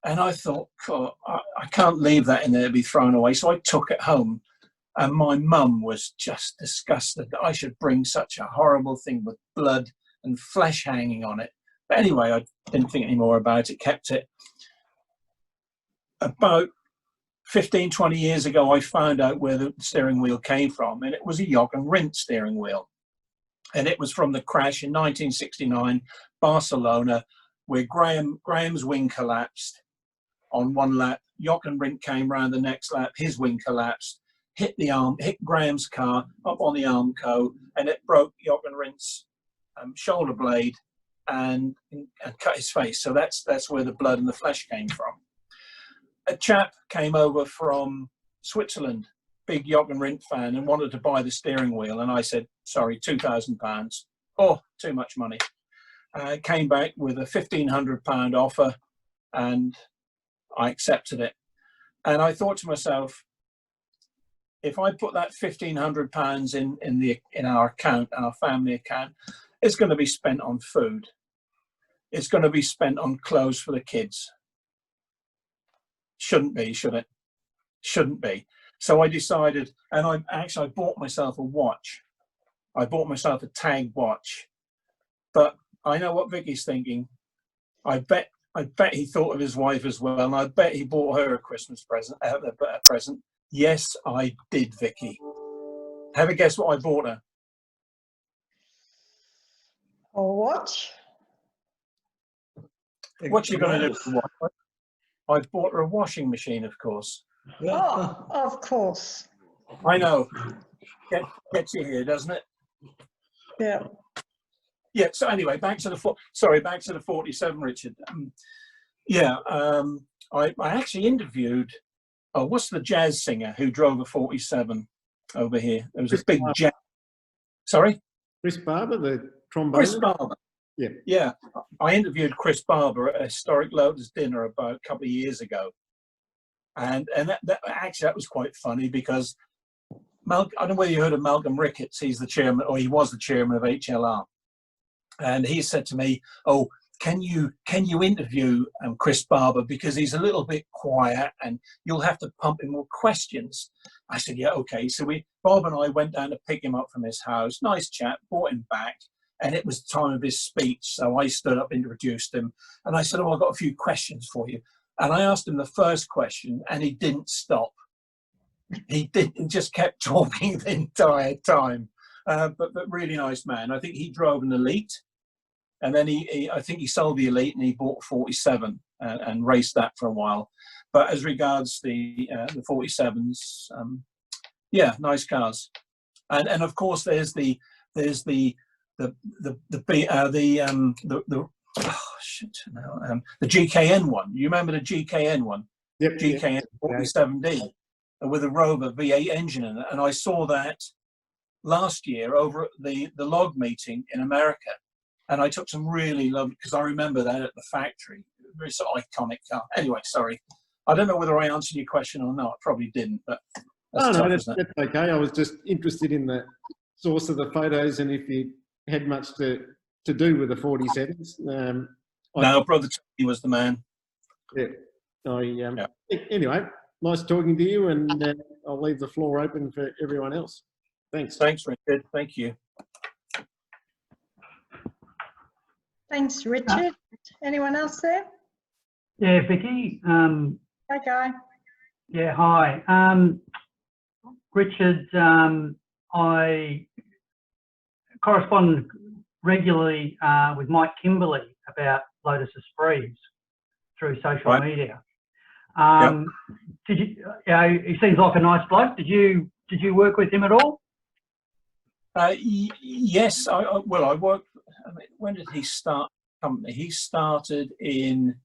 And I thought, God, I can't leave that in there to be thrown away. So I took it home, and my mum was just disgusted that I should bring such a horrible thing with blood and flesh hanging on it. But anyway, I didn't think any more about it, kept it. About 15, 20 years ago, I found out where the steering wheel came from, and it was a Jochen steering wheel. And it was from the crash in 1969, Barcelona, where Graham's wing collapsed on one lap. Jochen Rindt came round the next lap, his wing collapsed, hit Graham's car up on the Armco, and it broke Jochen Rindt's shoulder blade and cut his face. So that's where the blood and the flesh came from. A chap came over from Switzerland, big Jochen Rindt fan, and wanted to buy the steering wheel. And I said, sorry, £2,000. Oh, too much money. Came back with a £1,500 offer, and I accepted it. And I thought to myself, if I put that £1,500 in our account, our family account, it's going to be spent on food. It's going to be spent on clothes for the kids. Shouldn't be, should it? Shouldn't be. So I decided, and I bought myself a watch. I bought myself a TAG watch. But I know what Vicky's thinking. I bet he thought of his wife as well, and I bet he bought her a Christmas present, a present. Yes, I did, Vicky. Have a guess what I bought her? A watch? What you going to do with the watch? I bought her a washing machine, of course. Oh, of course. I know. Gets you here, doesn't it? Yeah. Yeah. So anyway, back to the 47, Richard. I actually interviewed. Oh, what's the jazz singer who drove a 47 over here? There was a big jazz. Sorry, Chris Barber, the trombone. Chris Barber. Yeah. Yeah. I interviewed Chris Barber at a historic Lotus dinner about a couple of years ago, and that was quite funny because I don't know whether you heard of Malcolm Ricketts. He's the chairman, or he was the chairman of HLR, and he said to me, "Oh, can you interview Chris Barber, because he's a little bit quiet and you'll have to pump him with questions." I said, yeah, okay. So Bob and I went down to pick him up from his house. Nice chap, brought him back, and it was the time of his speech. So I stood up, introduced him, and I said, oh, I've got a few questions for you. And I asked him the first question, and he didn't stop. He just kept talking the entire time. But really nice man. I think he drove an Elite. And then I think he sold the Elite and he bought 47 and raced that for a while. But as regards the 47s, yeah, nice cars. And of course there's the GKN one. You remember the GKN one? Yep. GKN 47D with a Rover V8 engine in it. And I saw that last year over at the log meeting in America. And I took some really lovely, because I remember that at the factory. Very sort of iconic car. Anyway, sorry. I don't know whether I answered your question or not. Probably didn't, but that's okay. I was just interested in the source of the photos and if you had much to do with the 47s. No, Brother Tony was the man. Yeah. Anyway, nice talking to you, and I'll leave the floor open for everyone else. Thanks. Thanks, Richard. Thank you. Thanks, Richard. Anyone else there? Yeah, Vicky. Hi, Guy. Yeah, hi. Richard, I correspond regularly with Mike Kimberley about Lotus Esprits through social media. Did you? He seems like a nice bloke. Did you work with him at all? Yes. I worked. When did he start the company? He started in.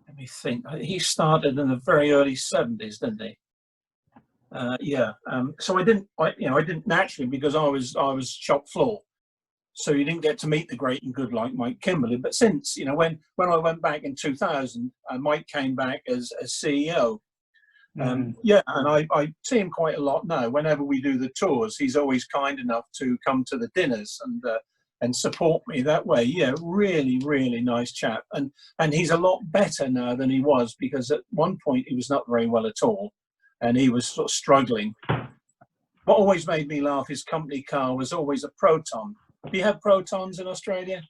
Let me think. He started in the very early 70s, didn't he? So I didn't naturally, because I was shop floor, so you didn't get to meet the great and good like Mike Kimberley. But since when I went back in 2000, Mike came back as CEO. And I see him quite a lot now. Whenever we do the tours, he's always kind enough to come to the dinners and support me that way. Yeah, really, really nice chap. And he's a lot better now than he was, because at one point he was not very well at all, and he was sort of struggling. What always made me laugh, his company car was always a Proton. Do you have Protons in Australia?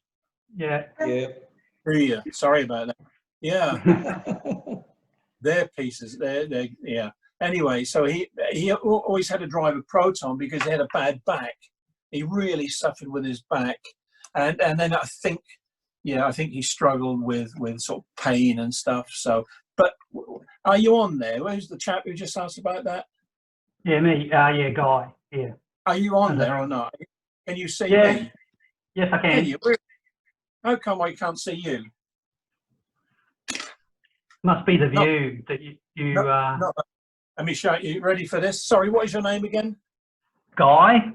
Yeah. Yeah. Sorry about that. Yeah. They're pieces. Yeah. Anyway, so he always had to drive a Proton because he had a bad back. He really suffered with his back, and then I think he struggled with sort of pain and stuff. So, but are you on there? Who's the chap who just asked about that? Yeah, me. Yeah, Guy. Yeah. Are you on there or not? Can you see me? Yes, I Can can. you? How come I can't see you? Must be the No. view that you No, let me show you. Ready for this? Sorry, what is your name again? Guy.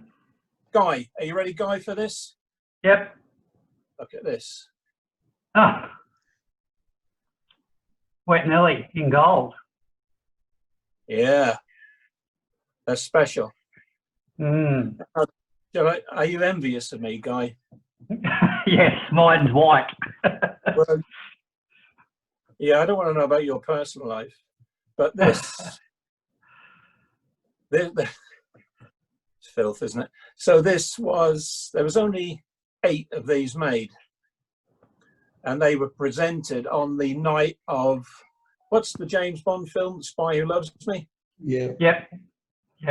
Guy. Are you ready, Guy, for this? Yep. Look at this. Ah. Wet Nelly in gold. Yeah, that's special. Mm. Are you envious of me, Guy? Yes, mine's white. Well, yeah, I don't want to know about your personal life, but this it's filth, isn't it? So there was only 8 of these made, and they were presented on the night of, what's the James Bond film, The Spy Who Loves Me? Yeah. Yep.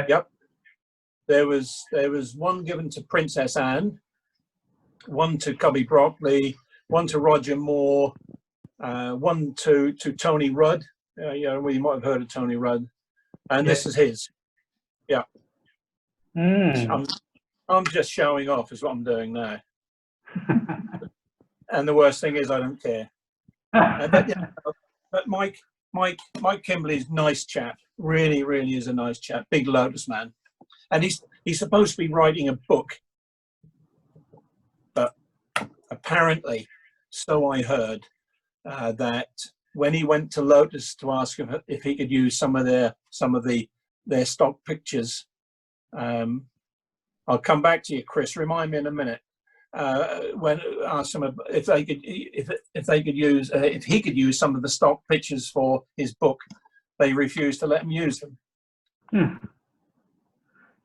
Yep. There was one given to Princess Anne, one to Cubby Broccoli, one to Roger Moore, one to Tony Rudd. Yeah, well, you might have heard of Tony Rudd, and this is his. Yeah. Mm. I'm just showing off, is what I'm doing now. And the worst thing is, I don't care. But Mike Kimberley's a nice chap. Really, really is a nice chap. Big Lotus man, and he's supposed to be writing a book, but apparently, so I heard, that when he went to Lotus to ask if he could use some of their stock pictures, I'll come back to you, Chris. Remind me in a minute. When asked him if he could use some of the stock pictures for his book, they refused to let him use them.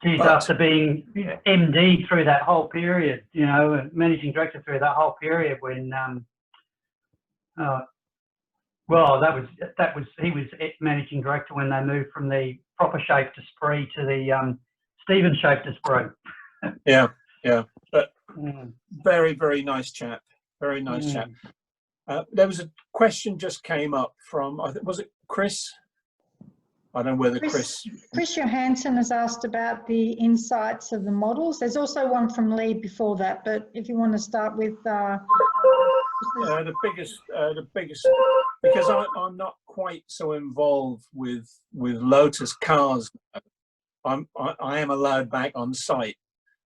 Geez, But- after being MD through that whole period, managing director through that whole period when, he was managing director when they moved from the proper shape to spree to the Stephen shape to spree. Yeah, but Mm. very, very nice chap. Very nice chap. There was a question just came up from, was it Chris? I don't know whether Chris. Chris Johansson has asked about the insights of the models. There's also one from Lee before that, but if you want to start with The biggest, because I'm not quite so involved with Lotus cars. I am allowed back on site,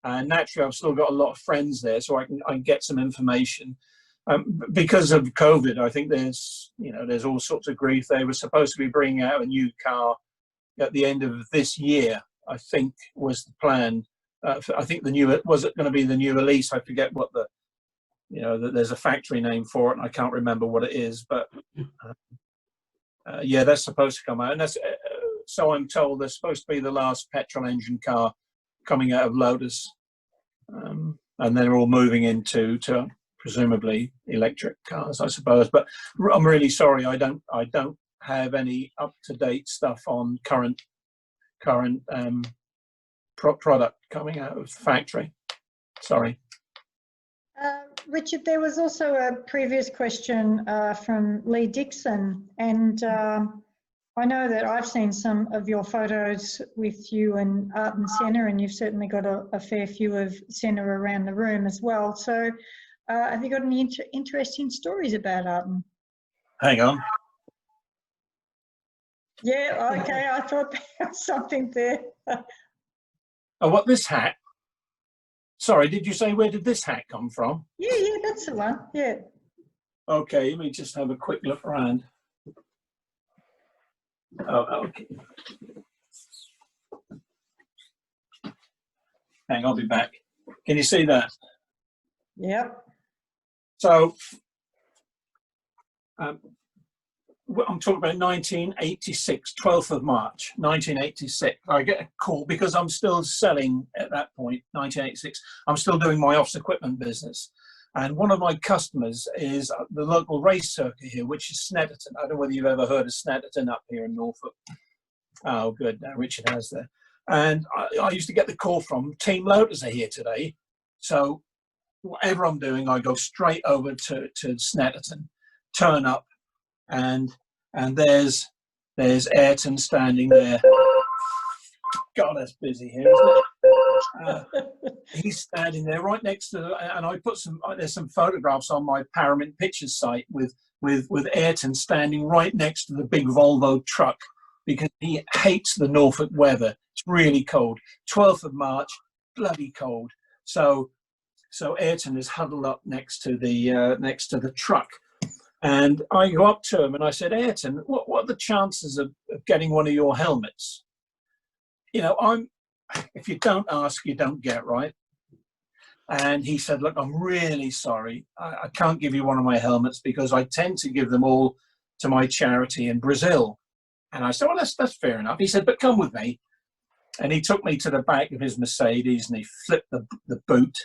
and naturally I've still got a lot of friends there, so I can get some information. Because of COVID, I think there's all sorts of grief. They were supposed to be bringing out a new car at the end of this year, I think was the plan. I think was it going to be the new Elise? I forget what there's a factory name for it, and I can't remember what it is. But yeah, that's supposed to come out, and that's so I'm told they're supposed to be the last petrol engine car coming out of Lotus, and then they're all moving into presumably electric cars, I suppose. But I'm really sorry, I don't have any up-to-date stuff on current product coming out of the factory. Sorry. Richard, there was also a previous question from Lee Dixon, and I know that I've seen some of your photos with you and Art and Senna, and you've certainly got a fair few of Senna around the room as well. So have you got any interesting stories about Arden? Hang on. Yeah, okay, I thought there was something there. Oh, what, this hat? Sorry, did you say where did this hat come from? Yeah, that's the one, yeah. Okay, let me just have a quick look around. Oh, okay. Hang on, I'll be back. Can you see that? Yep. So, I'm talking about 1986, 12th of March, 1986. I get a call because I'm still selling at that point, 1986. I'm still doing my office equipment business. And one of my customers is the local race circuit here, which is Snetterton. I don't know whether you've ever heard of Snetterton up here in Norfolk. Oh, good. Now Richard has there. And I used to get the call from Team Lotus are here today. So whatever I'm doing, I go straight over to Snetterton, turn up, and there's Ayrton standing there. God, that's busy here, isn't it? He's standing there right next to, and I put there's some photographs on my Parramint Pictures site with Ayrton standing right next to the big Volvo truck, because he hates the Norfolk weather. It's really cold. 12th of March, bloody cold. So Ayrton is huddled up next to the truck, and I go up to him and I said, Ayrton, what are the chances of getting one of your helmets? You know, if you don't ask, you don't get, right? And he said, look, I'm really sorry. I can't give you one of my helmets because I tend to give them all to my charity in Brazil. And I said, well, that's fair enough. He said, but come with me. And he took me to the back of his Mercedes and he flipped the boot,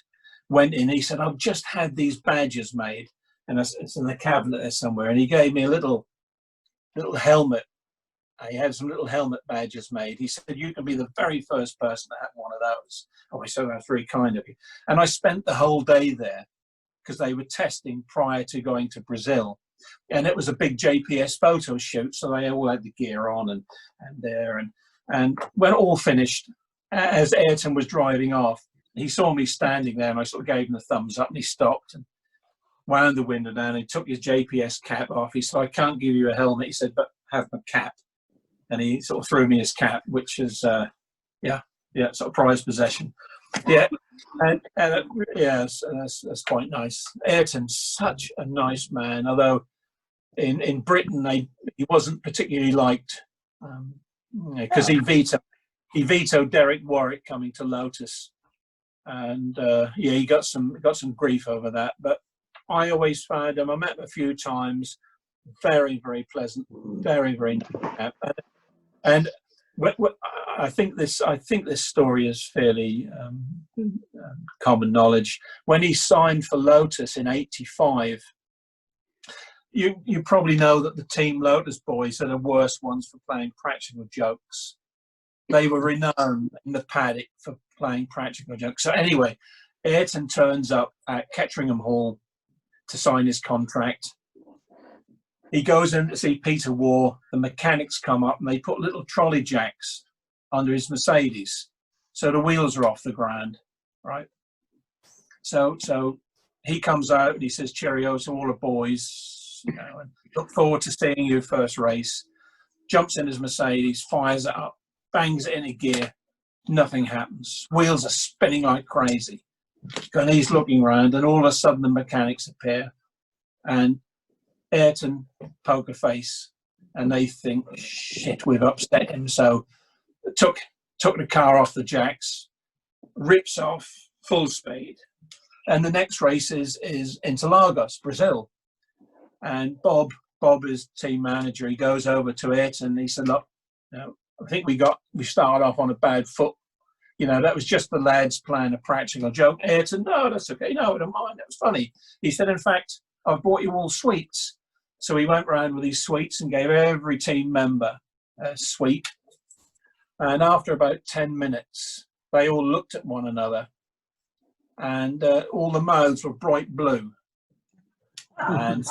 went in. He said, I've just had these badges made, and it's in the cabinet there somewhere. And he gave me a little helmet. He had some little helmet badges made. He said, you can be the very first person to have one of those. Oh, I said, that's very kind of you. And I spent the whole day there because they were testing prior to going to Brazil. And it was a big JPS photo shoot, so they all had the gear on and there. And when all finished, as Ayrton was driving off, he saw me standing there, and I sort of gave him a thumbs up, and he stopped and wound the window down. He took his JPS cap off. He said, I can't give you a helmet. He said, but have my cap. And he sort of threw me his cap, which is, sort of prized possession. Yeah, that's quite nice. Ayrton's such a nice man, although in Britain he wasn't particularly liked, because he vetoed Derek Warwick coming to Lotus, and he got some grief over that. But I always found him. I met him a few times. Very, very pleasant. Very, very nice. And I think this story is fairly common knowledge. When he signed for Lotus in '85, you probably know that the Team Lotus boys are the worst ones for playing practical jokes. They were renowned in the paddock for playing practical jokes. So anyway, Ayrton turns up at Ketteringham Hall to sign his contract. He goes in to see Peter Waugh. The mechanics come up and they put little trolley jacks under his Mercedes, so the wheels are off the ground, right? So he comes out and he says cheerio to all the boys, you know, and look forward to seeing you first race. Jumps in his Mercedes, fires it up, bangs it into gear. Nothing happens. Wheels are spinning like crazy. And he's looking around, and all of a sudden the mechanics appear, and Ayrton poker face, and they think, shit, we've upset him. So took the car off the jacks, rips off full speed, and the next race is Interlagos, Brazil. And Bob is team manager. He goes over to Ayrton and he said, look, you know, I think we started off on a bad foot. You know, that was just the lads playing a practical joke. Ayrton, no, that's okay. No, I don't mind. That was funny. He said, in fact, I've bought you all sweets. So he went around with these sweets and gave every team member a sweet. And after about 10 minutes, they all looked at one another, and all the mouths were bright blue. And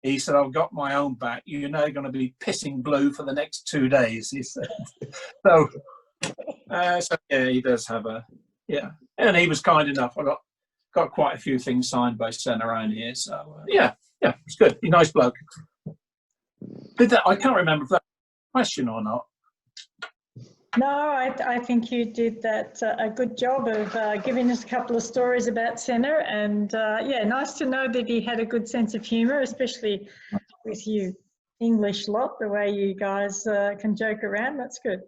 he said, I've got my own back. You're now going to be pissing blue for the next 2 days, he said. So yeah, he does have and he was kind enough. I got quite a few things signed by Sen around here. So yeah, it's good. He's a nice bloke. I can't remember if that was a question or not. No, I think you did a good job of giving us a couple of stories about Senna, and nice to know that he had a good sense of humour, especially with you English lot, the way you guys can joke around. That's good.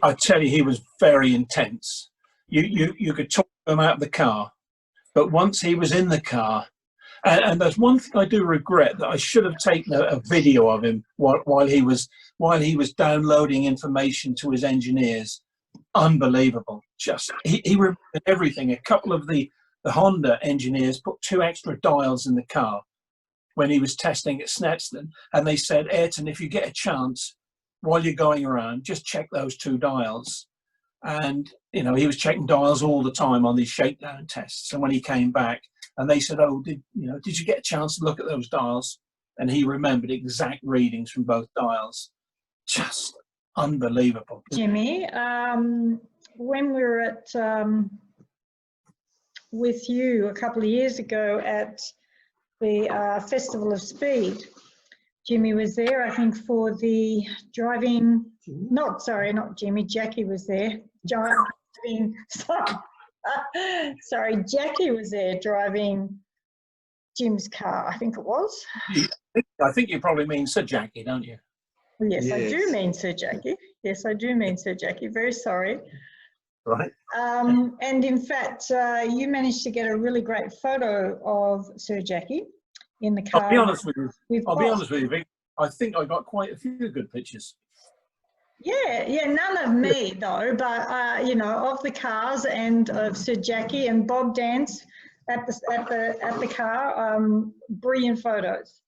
I tell you, he was very intense. You could talk to him out of the car, but once he was in the car, and there's one thing I do regret, that I should have taken a video of him while he was downloading information to his engineers. Unbelievable. Just he remembered everything. A couple of the Honda engineers put 2 extra dials in the car when he was testing at Snetson, and they said, Ayrton, if you get a chance while you're going around, just check those 2 dials. And you know, he was checking dials all the time on these shakedown tests. And when he came back, and they said, oh, did you get a chance to look at those dials? And he remembered exact readings from both dials. Just unbelievable. Jimmy, when we were at with you a couple of years ago at the Festival of Speed. Jimmy was there, I think, for the driving. Not Jimmy. Jackie was there. Driving. Sorry, Jackie was there driving Jim's car. I think it was. I think you probably mean Sir Jackie, don't you? Yes, I do Yes. mean Sir Jackie. Yes, I do mean Sir Jackie. Very sorry. Right. And in fact, you managed to get a really great photo of Sir Jackie in the car. I'll be honest with you. with I'll be Bob. honest with you, Vic. I think I got quite a few good pictures. Yeah, none of me though, but you know, of the cars and of Sir Jackie and Bob Dance at the car. Brilliant photos.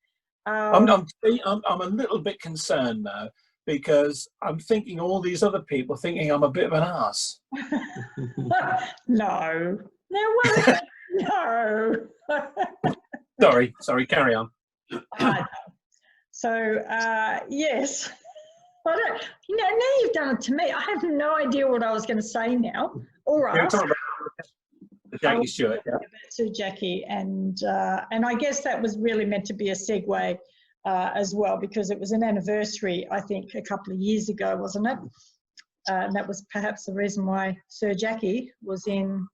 I'm a little bit concerned now because I'm thinking all these other people thinking I'm a bit of an arse. No, there wasn't. No. Sorry, carry on. So yes, I don't. You know, now you've done it to me. I have no idea what I was going to say now. All right. You're talking about Jackie Stewart, yeah. Sir Jackie, and I guess that was really meant to be a segue as well, because it was an anniversary, I think, a couple of years ago, wasn't it? And that was perhaps the reason why Sir Jackie was in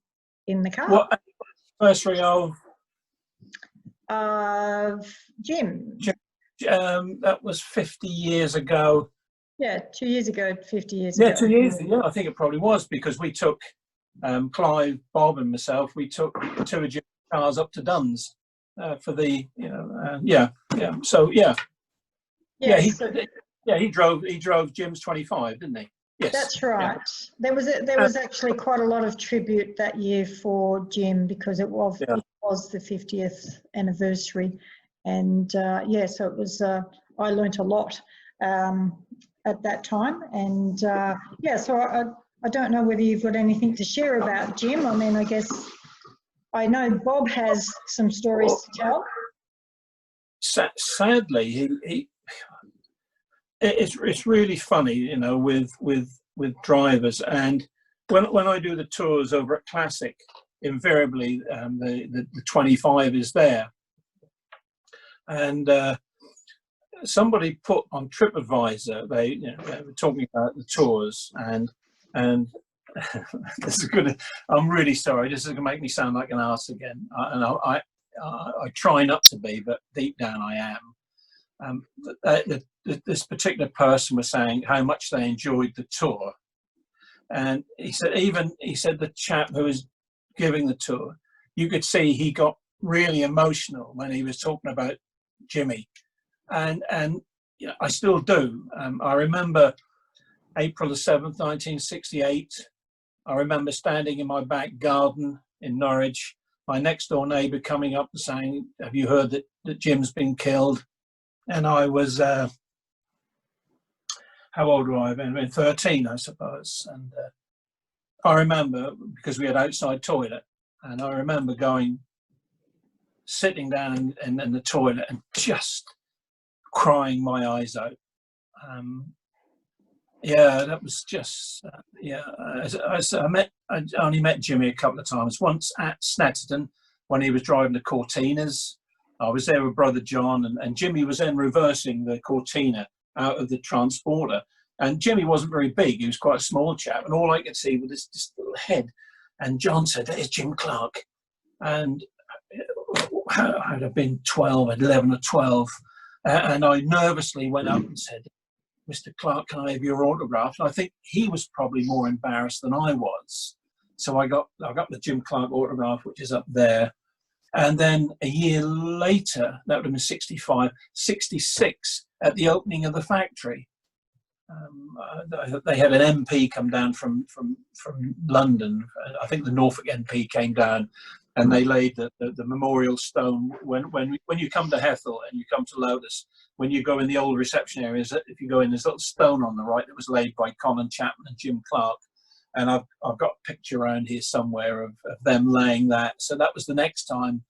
the car. What anniversary of? Jim. That was 50 years ago. Yeah, 2 years ago, 50 years ago. Yeah, 2 years. Yeah, I think it probably was because we took Clive, Bob, and myself. We took 2 of Jim's cars up to Duns for the, yeah. So yeah, he drove Jim's 25, didn't he? Yes, that's right. Yeah. There was actually quite a lot of tribute that year for Jim because it was the 50th anniversary, and so it was. I learnt a lot at that time, and so I don't know whether you've got anything to share about Jim. I mean, I guess I know Bob has some stories to tell. Sadly, it's really funny, you know, with drivers. And when I do the tours over at Classic, invariably the 25 is there. And somebody put on TripAdvisor, they were talking about the tours, and this is gonna. I'm really sorry. This is gonna make me sound like an arse again, and I try not to be, but deep down I am. This particular person was saying how much they enjoyed the tour, and he said the chap who was giving the tour, you could see he got really emotional when he was talking about Jimmy, and I still do. I remember April the 7th, 1968. I remember standing in my back garden in Norwich, my next door neighbour coming up and saying, "Have you heard that Jim's been killed?" And I was, how old were I? I've been 13, I suppose. And I remember, because we had outside toilet, and I remember sitting down in the toilet and just crying my eyes out. That was just, I only met Jimmy a couple of times. Once at Snetterton when he was driving the Cortinas. I was there with brother John, and Jimmy was then reversing the Cortina out of the transporter. And Jimmy wasn't very big, he was quite a small chap, and all I could see was this little head. And John said, "There's Jim Clark." And I'd have been 11 or 12. And I nervously went up and said, "Mr. Clark, can I have your autograph?" And I think he was probably more embarrassed than I was. So I got the Jim Clark autograph, which is up there. And then a year later, that would have been 65, 66, at the opening of the factory. They had an MP come down from London. I think the Norfolk MP came down, and they laid the memorial stone. When you come to Hethel and you come to Lotus, when you go in the old reception areas, if you go in, there's a little stone on the right that was laid by Colin Chapman and Jim Clark. And I've got a picture around here somewhere of them laying that. So that was the next time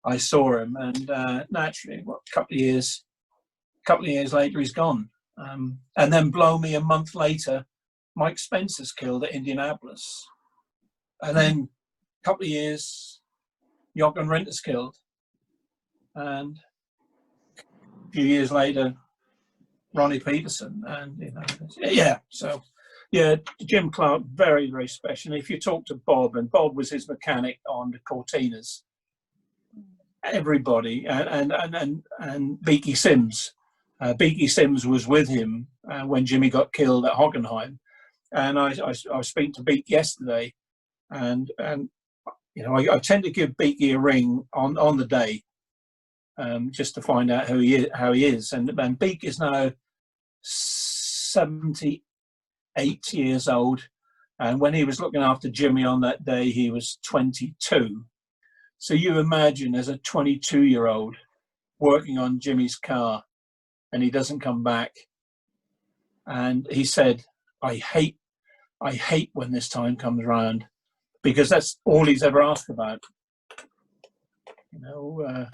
I saw him. And naturally, a couple of years later, he's gone. And then blow me, a month later, Mike Spencer's killed at Indianapolis. And then a couple of years, Jochen Rinder's killed. And a few years later, Ronnie Peterson. And, you know, yeah, so, yeah, Jim Clark, very, very special. And if you talk to Bob, and Bob was his mechanic on the Cortinas, everybody, and Beaky Sims. Beaky Sims was with him when Jimmy got killed at Hockenheim. And I was speaking to Beak yesterday, and you know, I tend to give Beaky a ring on the day, just to find out how he is. And Beak is now 78 years old, and when he was looking after Jimmy on that day, he was 22. So you imagine, as a 22-year-old working on Jimmy's car, and he doesn't come back. And he said, I hate when this time comes around, because that's all he's ever asked about. You know,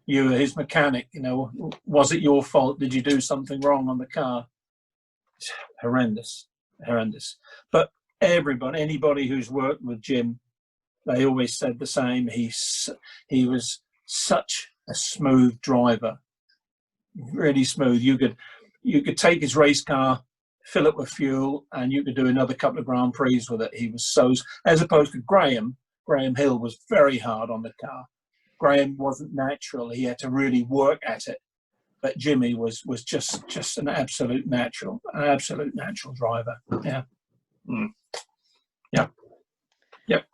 you were his mechanic, you know, was it your fault? Did you do something wrong on the car? It's horrendous. But anybody who's worked with Jim, they always said the same. He was such a smooth driver, really smooth. You could take his race car, fill it with fuel, and you could do another couple of Grand Prix with it. He was so, as opposed to Graham Hill was very hard on the car. Graham wasn't natural. He had to really work at it. But Jimmy was just an absolute natural driver. Yeah. Mm. Yeah. Yep.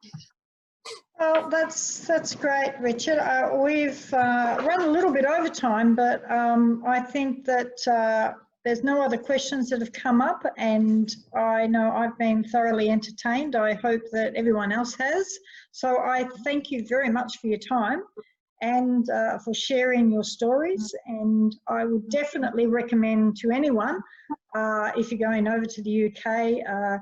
Well, that's great, Richard. We've run a little bit over time, but I think that there's no other questions that have come up, and I know I've been thoroughly entertained. I hope that everyone else has. So I thank you very much for your time and for sharing your stories. And I would definitely recommend to anyone, if you're going over to the UK,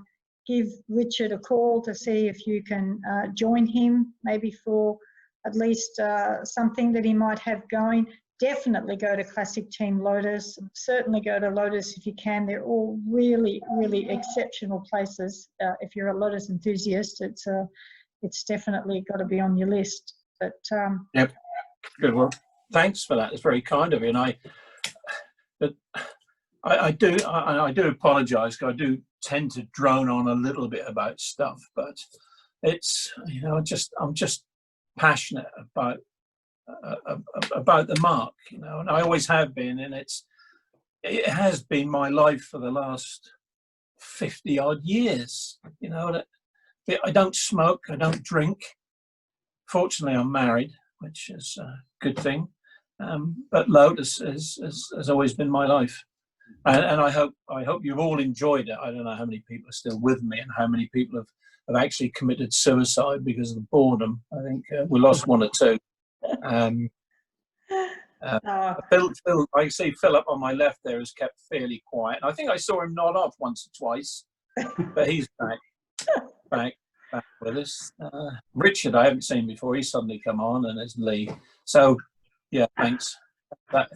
give Richard a call to see if you can join him, maybe for at least something that he might have going. Definitely go to Classic Team Lotus. Certainly go to Lotus if you can. They're all really, really exceptional places. If you're a Lotus enthusiast, it's definitely got to be on your list. But yep, good work. Thanks for that. It's very kind of you. And I do apologise, because I do tend to drone on a little bit about stuff, but it's, you know, I'm just passionate about the mark, you know, and I always have been, and it has been my life for the last 50 odd years. You know, that I don't smoke, I don't drink. Fortunately, I'm married, which is a good thing. But Lotus has always been my life. And I hope you've all enjoyed it. I don't know how many people are still with me and how many people have actually committed suicide because of the boredom. I think we lost one or two. Phil, I see Philip on my left there has kept fairly quiet. I think I saw him nod off once or twice, but he's back with us. Richard, I haven't seen before. He's suddenly come on, and there's Lee. So, yeah, thanks.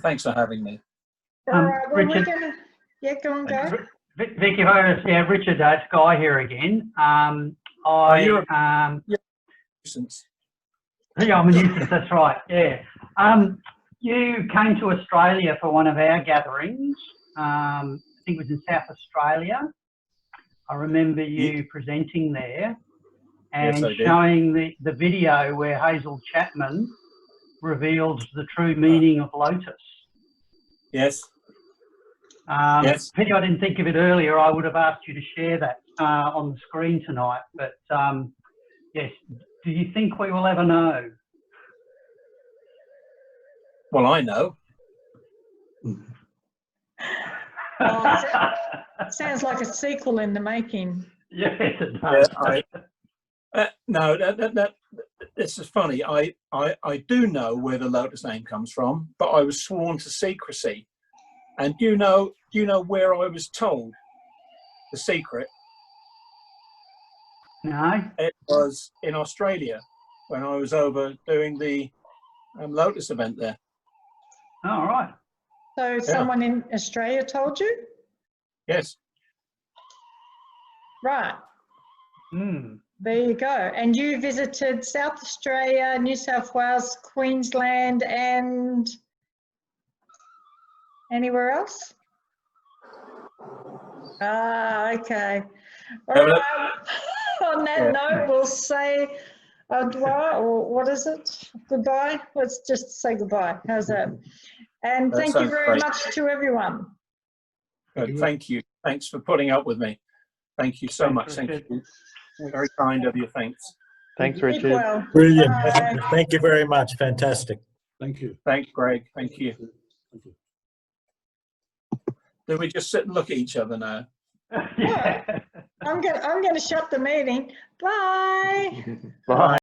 Thanks for having me. Richard, go on, go. Vicky, Richard, it's Guy here again. I'm a nuisance, that's right, yeah. You came to Australia for one of our gatherings. I think it was in South Australia. I remember you presenting there and showing the video where Hazel Chapman reveals the true meaning of Lotus. Yes. Yes. Pity I didn't think of it earlier. I would have asked you to share that on the screen tonight. But yes, do you think we will ever know? Well, I know. Sounds like a sequel in the making. Yes, it does. No, this is funny. I do know where the Lotus name comes from, but I was sworn to secrecy. And do you know where I was told the secret? No. It was in Australia when I was over doing the Lotus event there. All right. So someone in Australia told you? Yes. Right. Mm. There you go. And you visited South Australia, New South Wales, Queensland, and anywhere else? Ah, okay. All right. On that note, we'll say au revoir, or what is it? Goodbye. Let's just say goodbye. How's that? And That thank you sounds very great. much to everyone. Good. Thank you. Thanks for putting up with me. Thank you so much. Thank you. Very kind of you. Thanks. Thanks, Keep Richard. well. Brilliant. Bye. Thank you very much. Fantastic. Thank you. Thanks, Greg. Thank you. Thank you. Do we just sit and look at each other now? Yeah. I'm gonna shut the meeting. Bye. Bye.